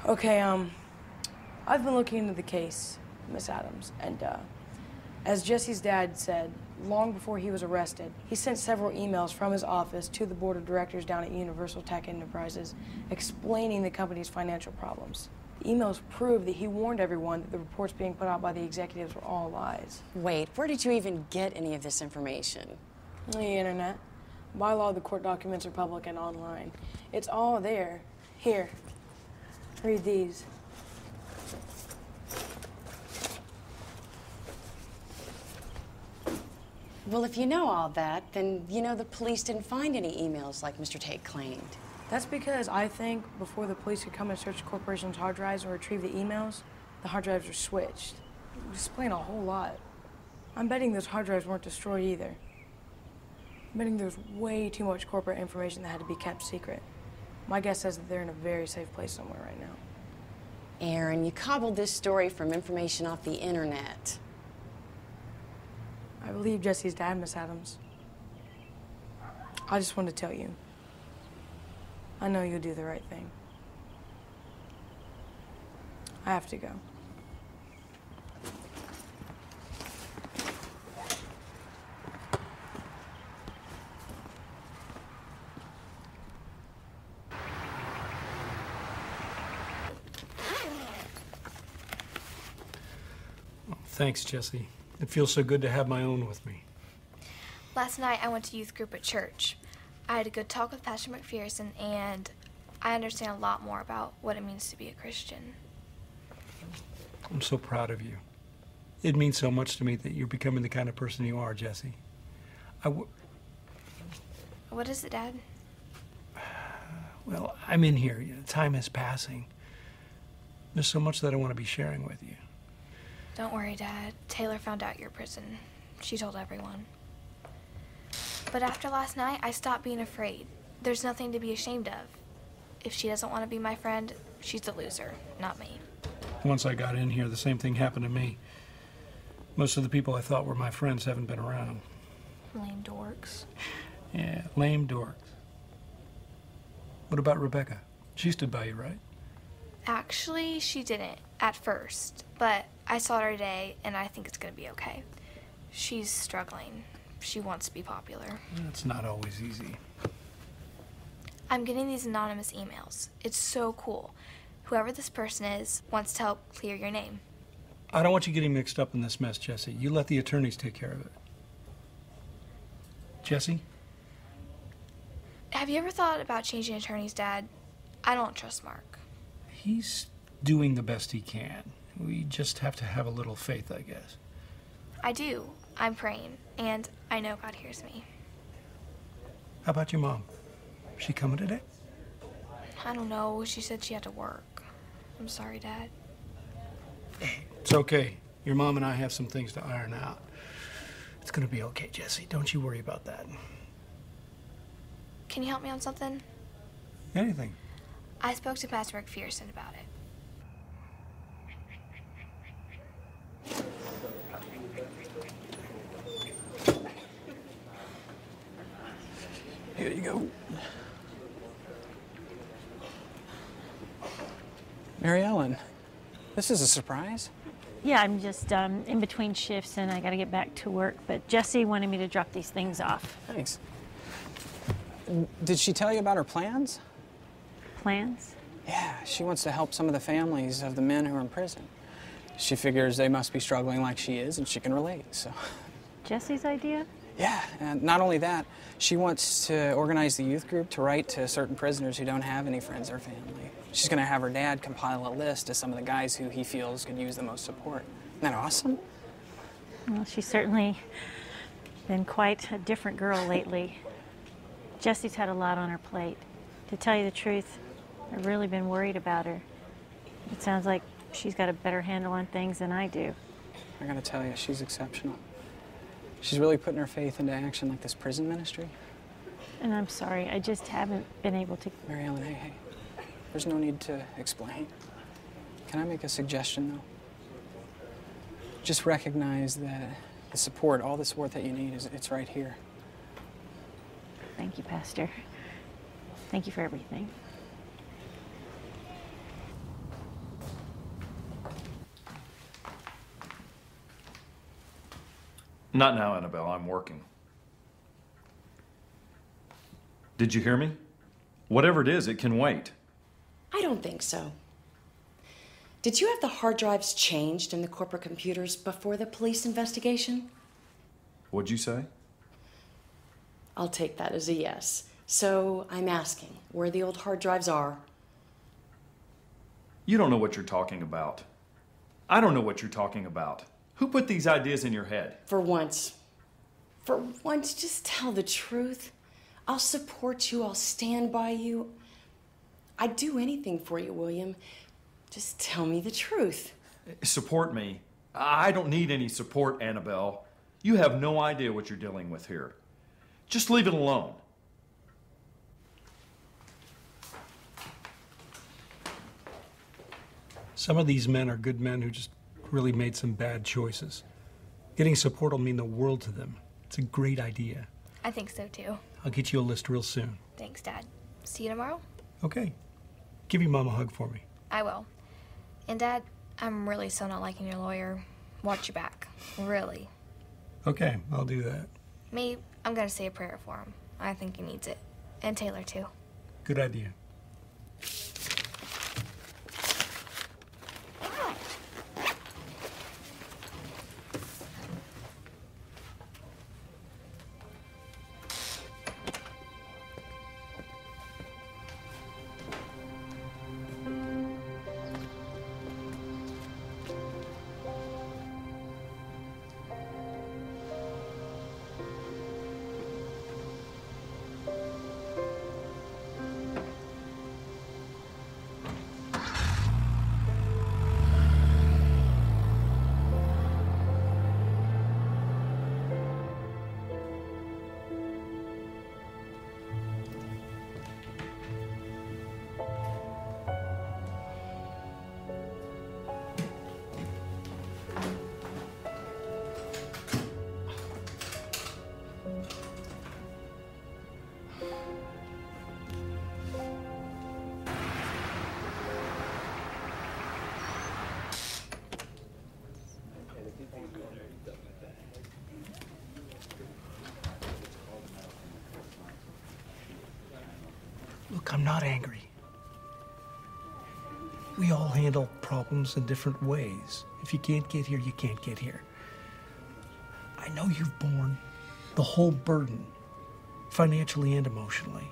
S14: Okay, I've been looking into the case, Miss Adams, and as Jesse's dad said, long before he was arrested, he sent several emails from his office to the board of directors down at Universal Tech Enterprises explaining the company's financial problems. The emails prove that he warned everyone that the reports being put out by the executives were all lies.
S8: Wait, where did you even get any of this information?
S14: The internet. By law, the court documents are public and online. It's all there. Here, read these.
S8: Well, if you know all that, then you know the police didn't find any emails like Mr. Tate claimed.
S14: That's because I think before the police could come and search the corporation's hard drives and retrieve the emails, the hard drives were switched. It would explain a whole lot. I'm betting those hard drives weren't destroyed either. I'm betting there's way too much corporate information that had to be kept secret. My guess says that they're in a very safe place somewhere right now.
S8: Aaron, you cobbled this story from information off the internet.
S14: I believe Jesse's dad, Miss Adams. I just wanted to tell you. I know you'll do the right thing. I have to go.
S6: Thanks, Jesse. It feels so good to have my own with me.
S1: Last night I went to youth group at church. I had a good talk with Pastor McPherson, and I understand a lot more about what it means to be a Christian.
S6: I'm so proud of you. It means so much to me that you're becoming the kind of person you are, Jesse.
S1: What is it, Dad?
S6: Well, I'm in here. Time is passing. There's so much that I want to be sharing with you.
S1: Don't worry, Dad. Taylor found out you're in prison. She told everyone. But after last night, I stopped being afraid. There's nothing to be ashamed of. If she doesn't want to be my friend, she's the loser, not me.
S6: Once I got in here, the same thing happened to me. Most of the people I thought were my friends haven't been around.
S1: Lame dorks.
S6: Yeah, lame dorks. What about Rebecca? She stood by you, right?
S1: Actually, she didn't at first, but I saw her today, and I think it's going to be okay. She's struggling. She wants to be popular.
S6: It's not always easy.
S1: I'm getting these anonymous emails. It's so cool. Whoever this person is wants to help clear your name.
S6: I don't want you getting mixed up in this mess, Jesse. You let the attorneys take care of it. Jesse?
S1: Have you ever thought about changing attorneys, Dad? I don't trust Mark.
S6: He's doing the best he can. We just have to have a little faith, I guess.
S1: I do. I'm praying, and I know God hears me.
S6: How about your mom? She coming today?
S1: I don't know. She said she had to work. I'm sorry, Dad.
S6: It's okay. Your mom and I have some things to iron out. It's gonna be okay, Jesse. Don't you worry about that.
S1: Can you help me on something?
S6: Anything.
S1: I spoke to Pastor McPherson about it.
S4: Here you go. Mary Ellen, this is a surprise.
S7: Yeah, I'm just in between shifts and I got to get back to work, but Jessie wanted me to drop these things off.
S4: Thanks. Did she tell you about her plans?
S7: Plans?
S4: Yeah, she wants to help some of the families of the men who are in prison. She figures they must be struggling like she is, and she can relate, so.
S7: Jessie's idea?
S4: Yeah, and not only that, she wants to organize the youth group to write to certain prisoners who don't have any friends or family. She's going to have her dad compile a list of some of the guys who he feels could use the most support. Isn't that awesome?
S7: Well, she's certainly been quite a different girl lately. Jessie's had a lot on her plate. To tell you the truth, I've really been worried about her. It sounds like she's got a better handle on things than I do.
S4: I gotta tell you, she's exceptional. She's really putting her faith into action, like this prison ministry.
S7: And I'm sorry, I just haven't been able to...
S4: Mary Ellen, hey. There's no need to explain. Can I make a suggestion, though? Just recognize that the support, all the support that you need, it's right here.
S7: Thank you, Pastor. Thank you for everything.
S21: Not now, Annabelle. I'm working. Did you hear me? Whatever it is, it can wait.
S22: I don't think so. Did you have the hard drives changed in the corporate computers before the police investigation?
S21: What'd you say?
S22: I'll take that as a yes. So I'm asking where the old hard drives are.
S21: You don't know what you're talking about. I don't know what you're talking about. Who put these ideas in your head?
S22: For once, just tell the truth. I'll support you. I'll stand by you. I'd do anything for you, William. Just tell me the truth.
S21: Support me? I don't need any support, Annabelle. You have no idea what you're dealing with here. Just leave it alone.
S6: Some of these men are good men who just really made some bad choices. Getting support will mean the world to them. It's a great idea.
S13: I think so too.
S6: I'll get you a list real soon.
S13: Thanks, Dad. See you tomorrow?
S6: Okay. Give your mom a hug for me.
S13: I will. And Dad, I'm really so not liking your lawyer. Watch your back. Really.
S6: Okay, I'll do that.
S13: Me, I'm gonna say a prayer for him. I think he needs it. And Taylor too.
S6: Good idea. Look, I'm not angry. We all handle problems in different ways. If you can't get here, you can't get here. I know you've borne the whole burden, financially and emotionally.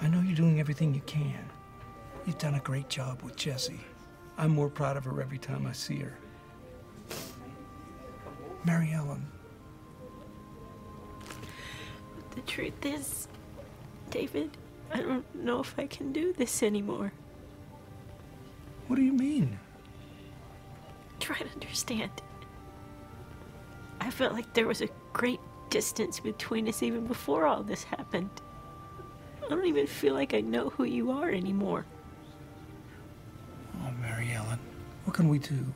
S6: I know you're doing everything you can. You've done a great job with Jessie. I'm more proud of her every time I see her. Mary Ellen.
S7: The truth is, David, I don't know if I can do this anymore.
S6: What do you mean?
S7: Try to understand. I felt like there was a great distance between us even before all this happened. I don't even feel like I know who you are anymore.
S6: Oh, Mary Ellen, what can we do?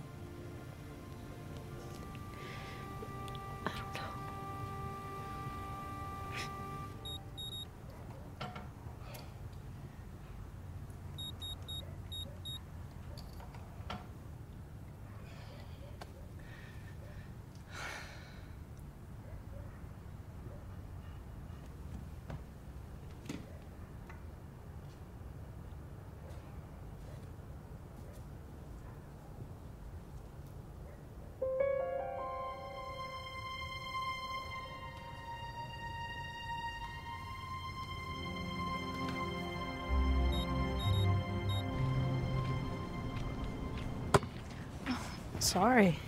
S14: Sorry.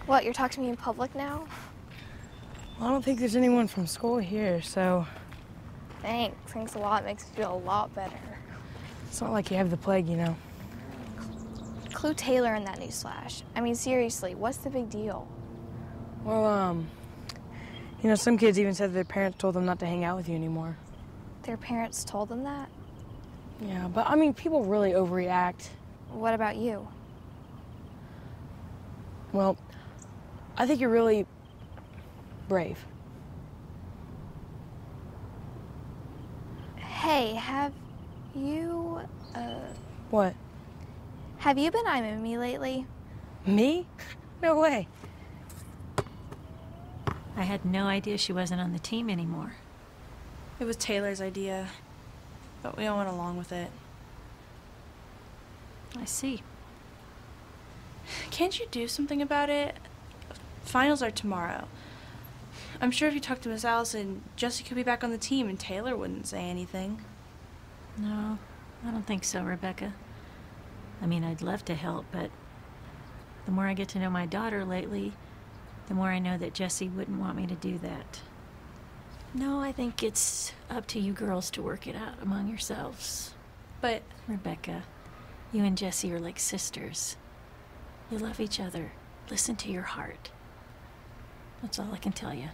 S13: What, you're talking to me in public now?
S14: Well, I don't think there's anyone from school here, so...
S13: Thanks. Thanks a lot. Makes me feel a lot better.
S14: It's not like you have the plague, you know.
S13: Clue Taylor in that newsflash. I mean, seriously, what's the big deal?
S14: Well, you know, some kids even said that their parents told them not to hang out with you anymore.
S13: Their parents told them that?
S14: Yeah, but I mean, people really overreact.
S13: What about you?
S14: Well, I think you're really brave.
S13: Hey, have you,
S14: What?
S13: have you been eyeing me lately?
S14: Me? No way.
S7: I had no idea she wasn't on the team anymore.
S2: It was Taylor's idea, but we all went along with it.
S7: I see.
S2: Can't you do something about it? Finals are tomorrow. I'm sure if you talk to Miss Allison, Jesse could be back on the team and Taylor wouldn't say anything.
S7: No, I don't think so, Rebecca. I mean, I'd love to help, but the more I get to know my daughter lately, the more I know that Jesse wouldn't want me to do that. No, I think it's up to you girls to work it out among yourselves.
S2: But,
S7: Rebecca, you and Jesse are like sisters. You love each other. Listen to your heart. That's all I can tell you.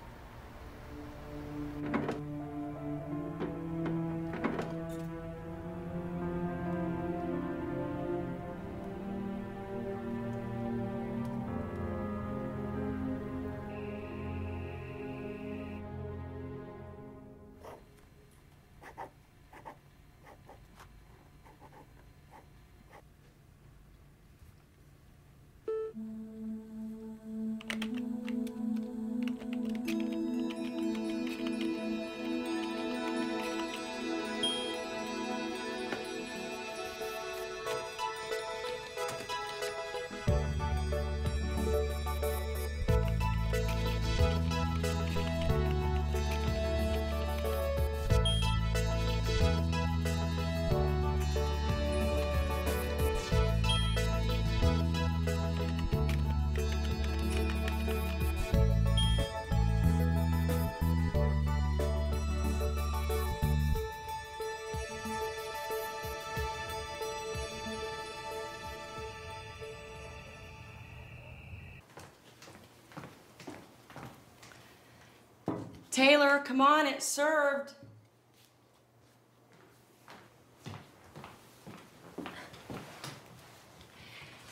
S14: Taylor, come on, it's served.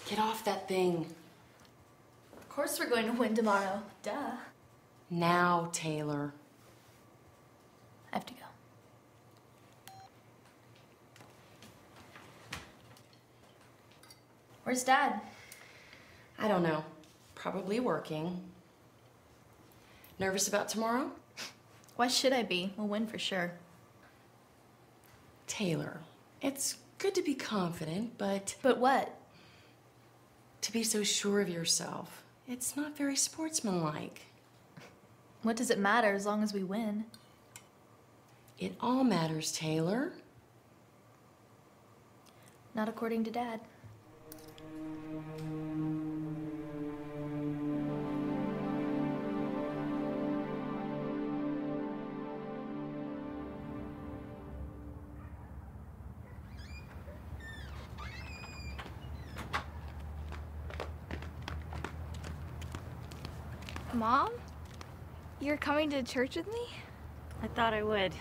S14: Get off that thing.
S13: Of course we're going to win tomorrow. Duh.
S14: Now, Taylor.
S13: I have to go. Where's Dad?
S14: I don't know. Probably working. Nervous about tomorrow?
S13: Why should I be? We'll win for sure.
S14: Taylor, it's good to be confident, but...
S13: But what?
S14: To be so sure of yourself. It's not very sportsmanlike.
S13: What does it matter as long as we win?
S14: It all matters, Taylor.
S13: Not according to Dad. Mom? You're coming to church with me?
S7: I thought I would.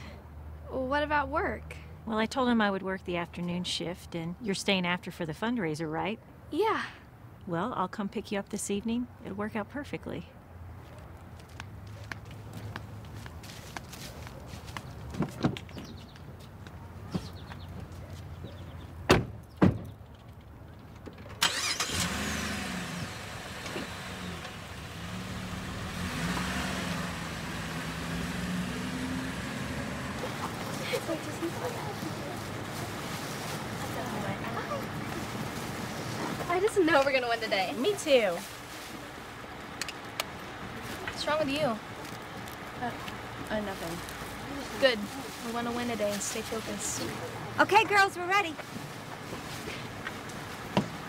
S13: What about work?
S7: Well, I told him I would work the afternoon shift, and you're staying after for the fundraiser, right?
S13: Yeah.
S7: Well, I'll come pick you up this evening. It'll work out perfectly.
S13: I just know we're gonna win today.
S2: Me too.
S13: What's wrong with you?
S2: Nothing.
S13: Good. We want to win today and stay focused.
S5: Okay, girls, we're ready.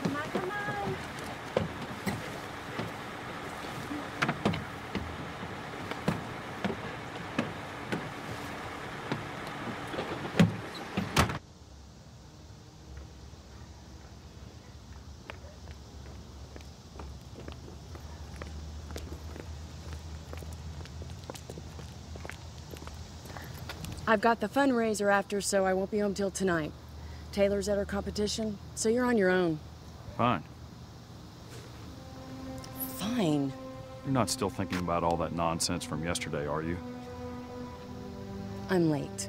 S13: Come on, come on.
S14: I've got the fundraiser after, so I won't be home till tonight. Taylor's at her competition, so you're on your own.
S21: Fine.
S14: Fine.
S21: You're not still thinking about all that nonsense from yesterday, are you?
S14: I'm late.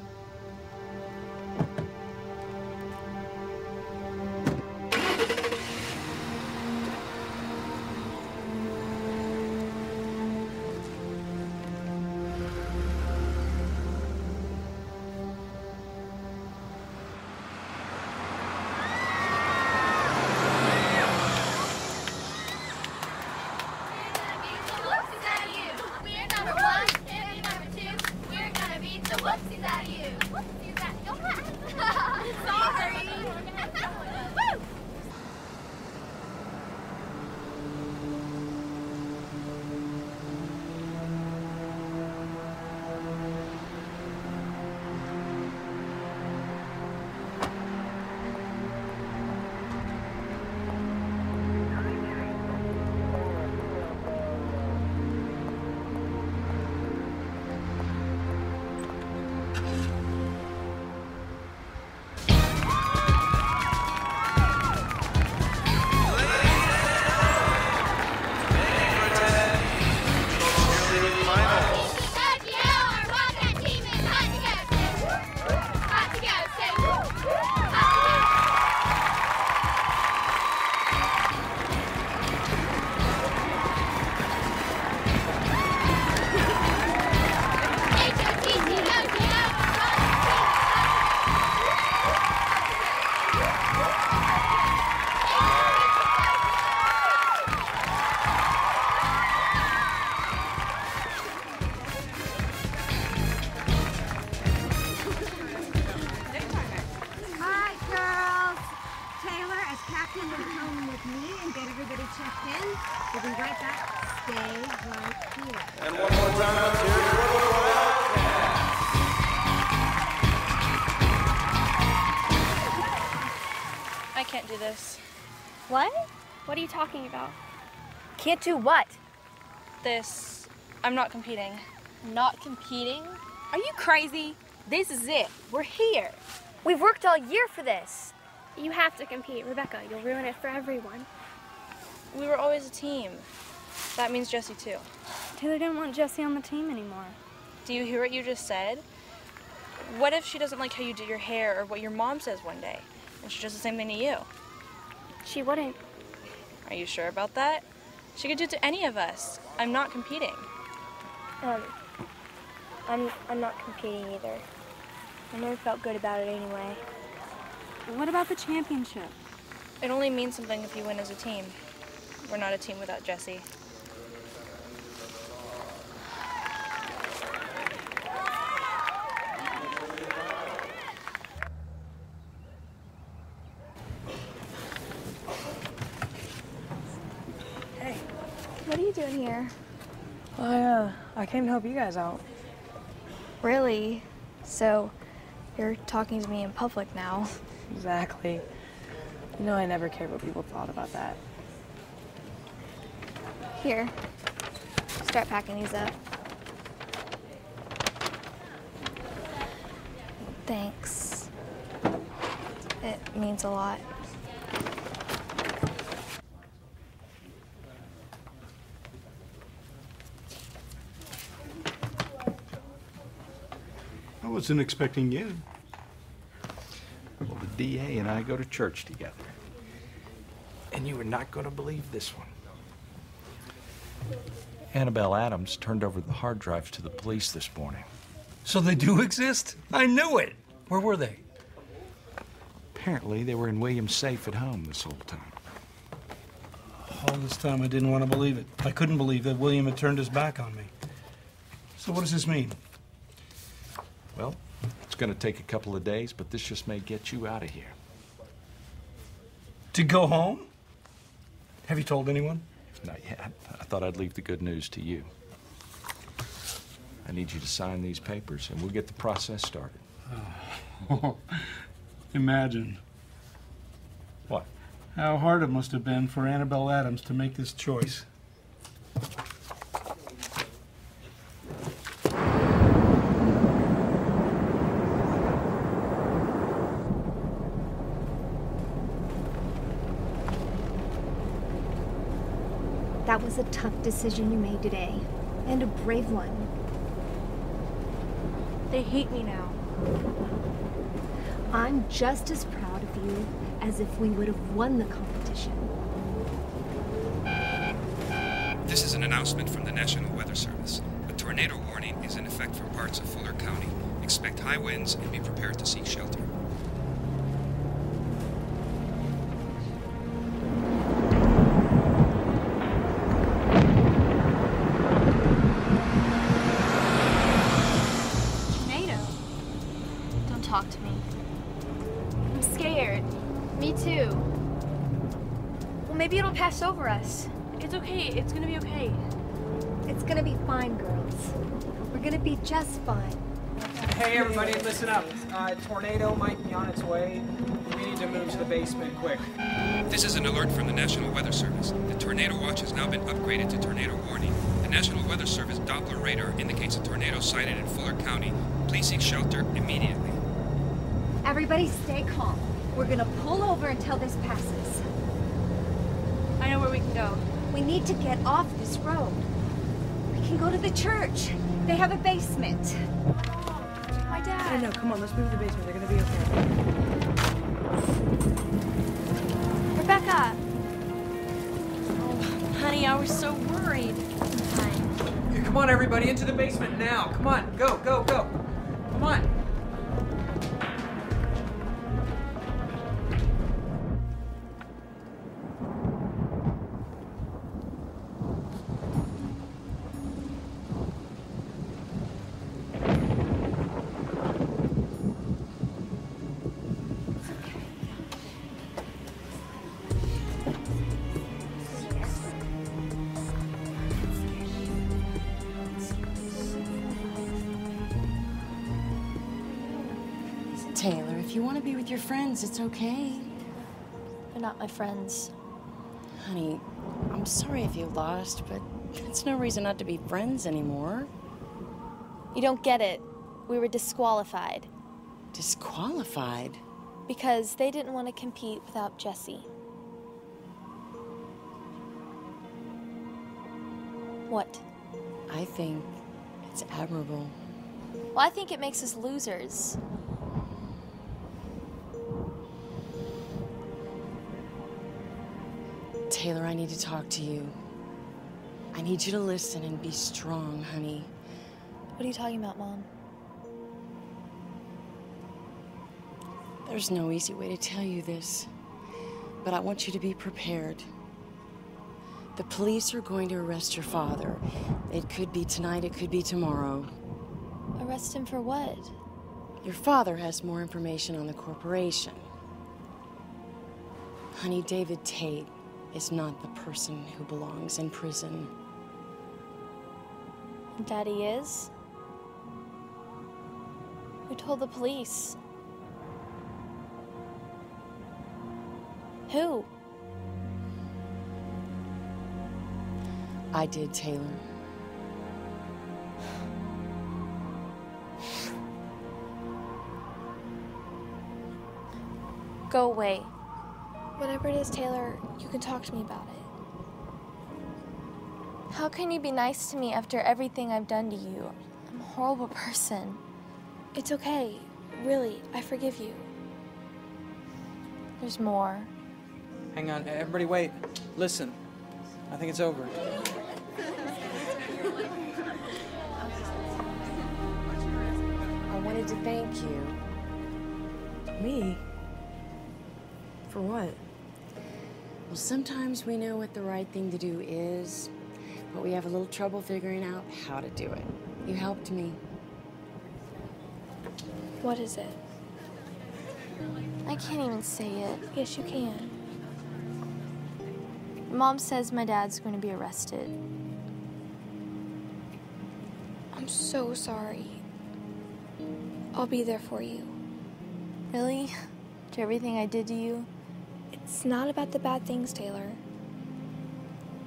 S2: I can't do this.
S13: What? What are you talking about? Can't do what?
S2: This. I'm not competing.
S13: Not competing? Are you crazy? This is it. We're here. We've worked all year for this.
S9: You have to compete, Rebecca. You'll ruin it for everyone.
S2: We were always a team. That means Jesse too.
S9: Taylor didn't want Jesse on the team anymore.
S2: Do you hear what you just said? What if she doesn't like how you do your hair or what your mom says one day, and she does the same thing to you?
S9: She wouldn't.
S2: Are you sure about that? She could do it to any of us. I'm not competing.
S9: I'm not competing either. I never felt good about it anyway. What about the championship?
S2: It only means something if you win as a team. We're not a team without Jesse.
S9: Hey. What are you doing here?
S14: I came to help you guys out.
S13: Really? So, you're talking to me in public now?
S14: Exactly. You know I never cared what people thought about that.
S13: Here. Start packing these up. Thanks. It means a lot.
S6: I wasn't expecting you.
S10: Well, the DA and I go to church together. And you are not going to believe this one. Annabelle Adams turned over the hard drives to the police this morning.
S6: So they do exist? I knew it. Where were they?
S10: Apparently, they were in William's safe at home this whole time.
S6: All this time, I didn't want to believe it. I couldn't believe that William had turned his back on me. So what does this mean?
S10: Well, it's going to take a couple of days, but this just may get you out of here.
S6: To go home? Have you told anyone?
S10: Not yet. I thought I'd leave the good news to you. I need you to sign these papers, and we'll get the process started.
S6: Oh. Imagine.
S10: What?
S6: How hard it must have been for Annabelle Adams to make this choice.
S5: That was a tough decision you made today, and a brave one.
S9: They hate me now.
S5: I'm just as proud of you as if we would have won the competition.
S3: This is an announcement from the National Weather Service. A tornado warning is in effect for parts of Fuller County. Expect high winds and be prepared to seek shelter.
S13: Tornado. Don't talk to me. I'm scared. Me too.
S9: Well, maybe it'll pass over us.
S2: It's okay. It's gonna be okay.
S5: It's gonna be fine, girls. We're gonna be just fine.
S12: Hey, everybody, listen up. A tornado might be on its way. We need to move to the basement quick.
S3: This is an alert from the National Weather Service. The tornado watch has now been upgraded to tornado warning. The National Weather Service Doppler radar indicates a tornado sighted in Fuller County. Please seek shelter immediately.
S5: Everybody stay calm. We're gonna pull over until this passes.
S2: I know where we can go.
S5: We need to get off this road. We can go to the church. They have a basement.
S13: My dad.
S14: I know, come on, let's move to the basement. They're gonna be okay.
S13: Rebecca.
S2: Oh, honey, I was so worried.
S12: Yeah, come on, everybody, into the basement now. Come on, go, go, go. Come on.
S22: Taylor, if you want to be with your friends, it's okay.
S13: They're not my friends.
S22: Honey, I'm sorry if you lost, but it's no reason not to be friends anymore.
S13: You don't get it. We were disqualified.
S22: Disqualified?
S13: Because they didn't want to compete without Jesse. What?
S22: I think it's admirable.
S13: Well, I think it makes us losers.
S22: Taylor, I need to talk to you. I need you to listen and be strong, honey.
S13: What are you talking about, Mom?
S22: There's no easy way to tell you this, but I want you to be prepared. The police are going to arrest your father. It could be tonight, it could be tomorrow.
S13: Arrest him for what?
S22: Your father has more information on the corporation. Honey, David Tate is not the person who belongs in prison.
S13: Daddy is? Who told the police? Who?
S22: I did, Taylor.
S13: Go away. Whatever it is, Taylor, you can talk to me about it. How can you be nice to me after everything I've done to you? I'm a horrible person. It's okay. Really, I forgive you. There's more.
S4: Hang on, everybody wait. Listen, I think it's over.
S22: I wanted to thank you.
S14: Me? For what?
S22: Well, sometimes we know what the right thing to do is, but we have a little trouble figuring out how to do it. You helped me.
S13: What is it? I can't even say it. Yes, you can. Mom says my dad's going to be arrested. I'm so sorry. I'll be there for you. Really? After everything I did to you? It's not about the bad things, Taylor.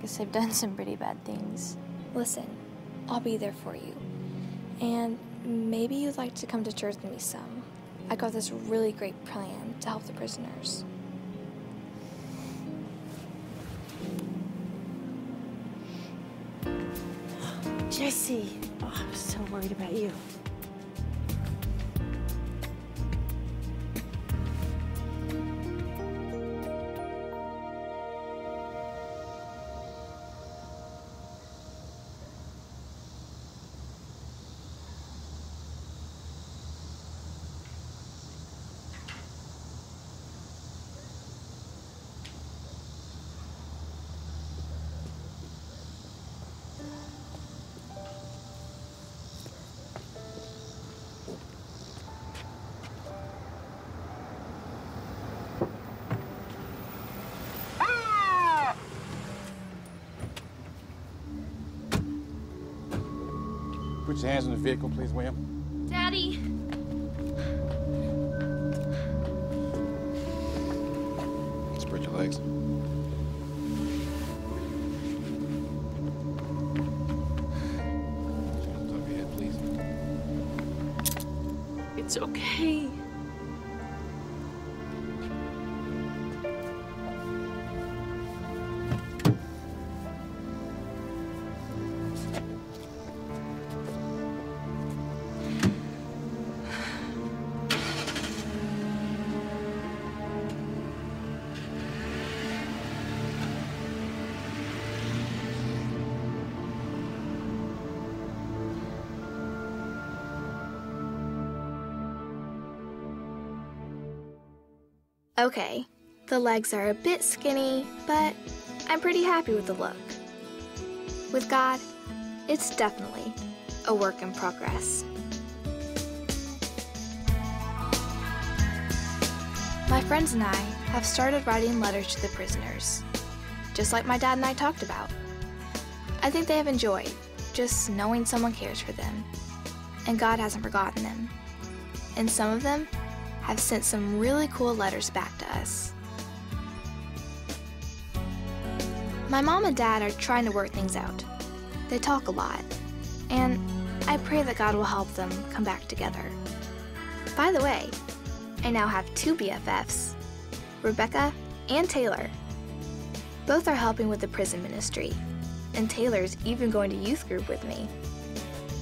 S13: Guess I've done some pretty bad things. Listen, I'll be there for you. And maybe you'd like to come to church with me some. I got this really great plan to help the prisoners.
S14: Jesse. Oh, I was so worried about you.
S19: Put your hands on the vehicle, please, William.
S13: Daddy!
S19: Spread your legs. Hands on top of your head, please.
S7: It's okay.
S1: Okay, the legs are a bit skinny, but I'm pretty happy with the look. With God, it's definitely a work in progress. My friends and I have started writing letters to the prisoners, just like my dad and I talked about. I think they have enjoyed just knowing someone cares for them, and God hasn't forgotten them. And some of them have sent some really cool letters back to us. My mom and dad are trying to work things out. They talk a lot, and I pray that God will help them come back together. By the way, I now have 2 BFFs, Rebecca and Taylor. Both are helping with the prison ministry, and Taylor's even going to youth group with me.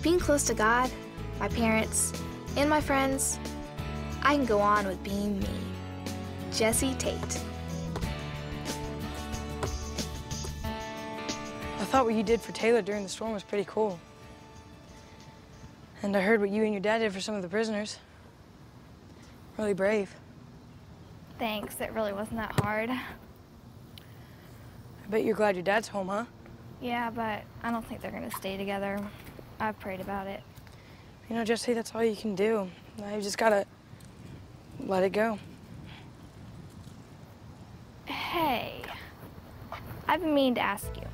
S1: Being close to God, my parents, and my friends, I can go on with being me, Jessie Tate.
S14: I thought what you did for Taylor during the storm was pretty cool. And I heard what you and your dad did for some of the prisoners. Really brave.
S9: Thanks, it really wasn't that hard.
S14: I bet you're glad your dad's home, huh?
S9: Yeah, but I don't think they're gonna stay together. I've prayed about it.
S14: You know, Jesse, that's all you can do. Now you just gotta let it go.
S9: Hey, I've been meaning to ask you.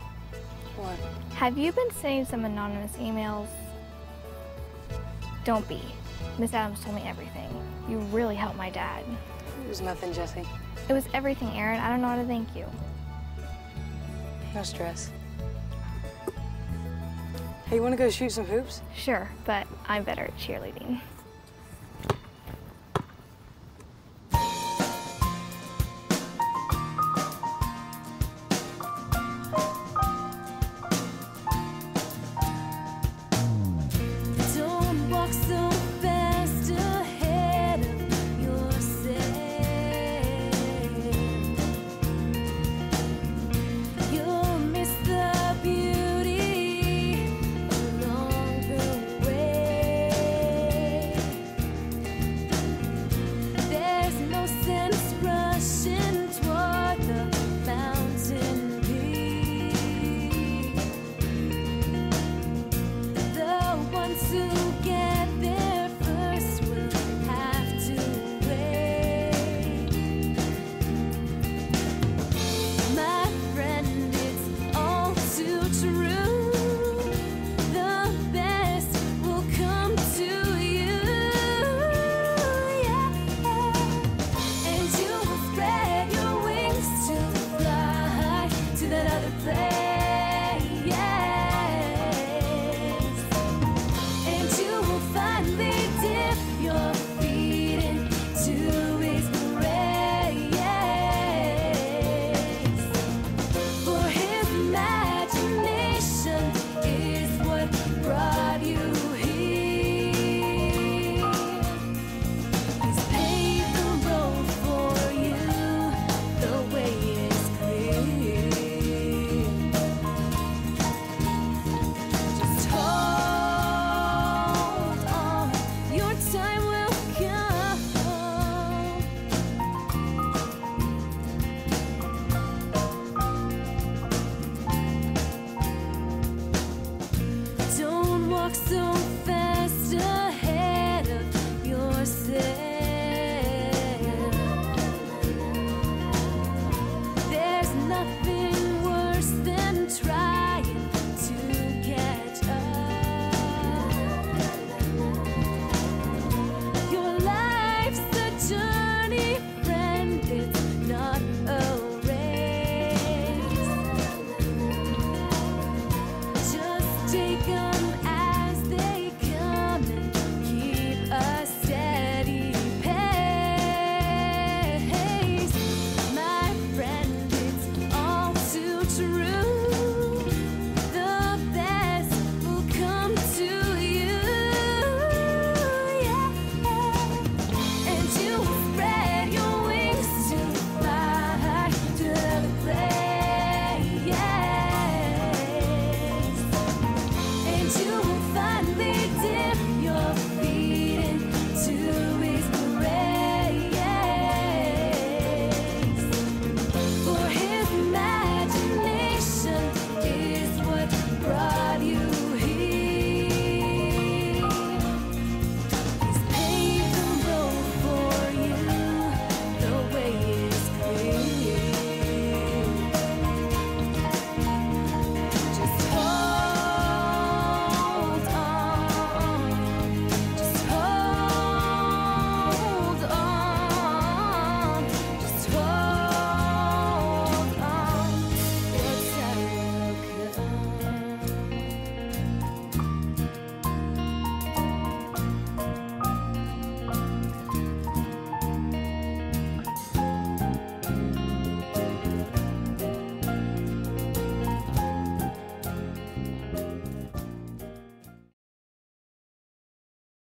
S14: What?
S9: Have you been sending some anonymous emails? Don't be. Miss Adams told me everything. You really helped my dad.
S14: It was nothing, Jesse.
S9: It was everything, Aaron. I don't know how to thank you.
S14: No stress. Hey, you wanna go shoot some hoops?
S9: Sure, but I'm better at cheerleading.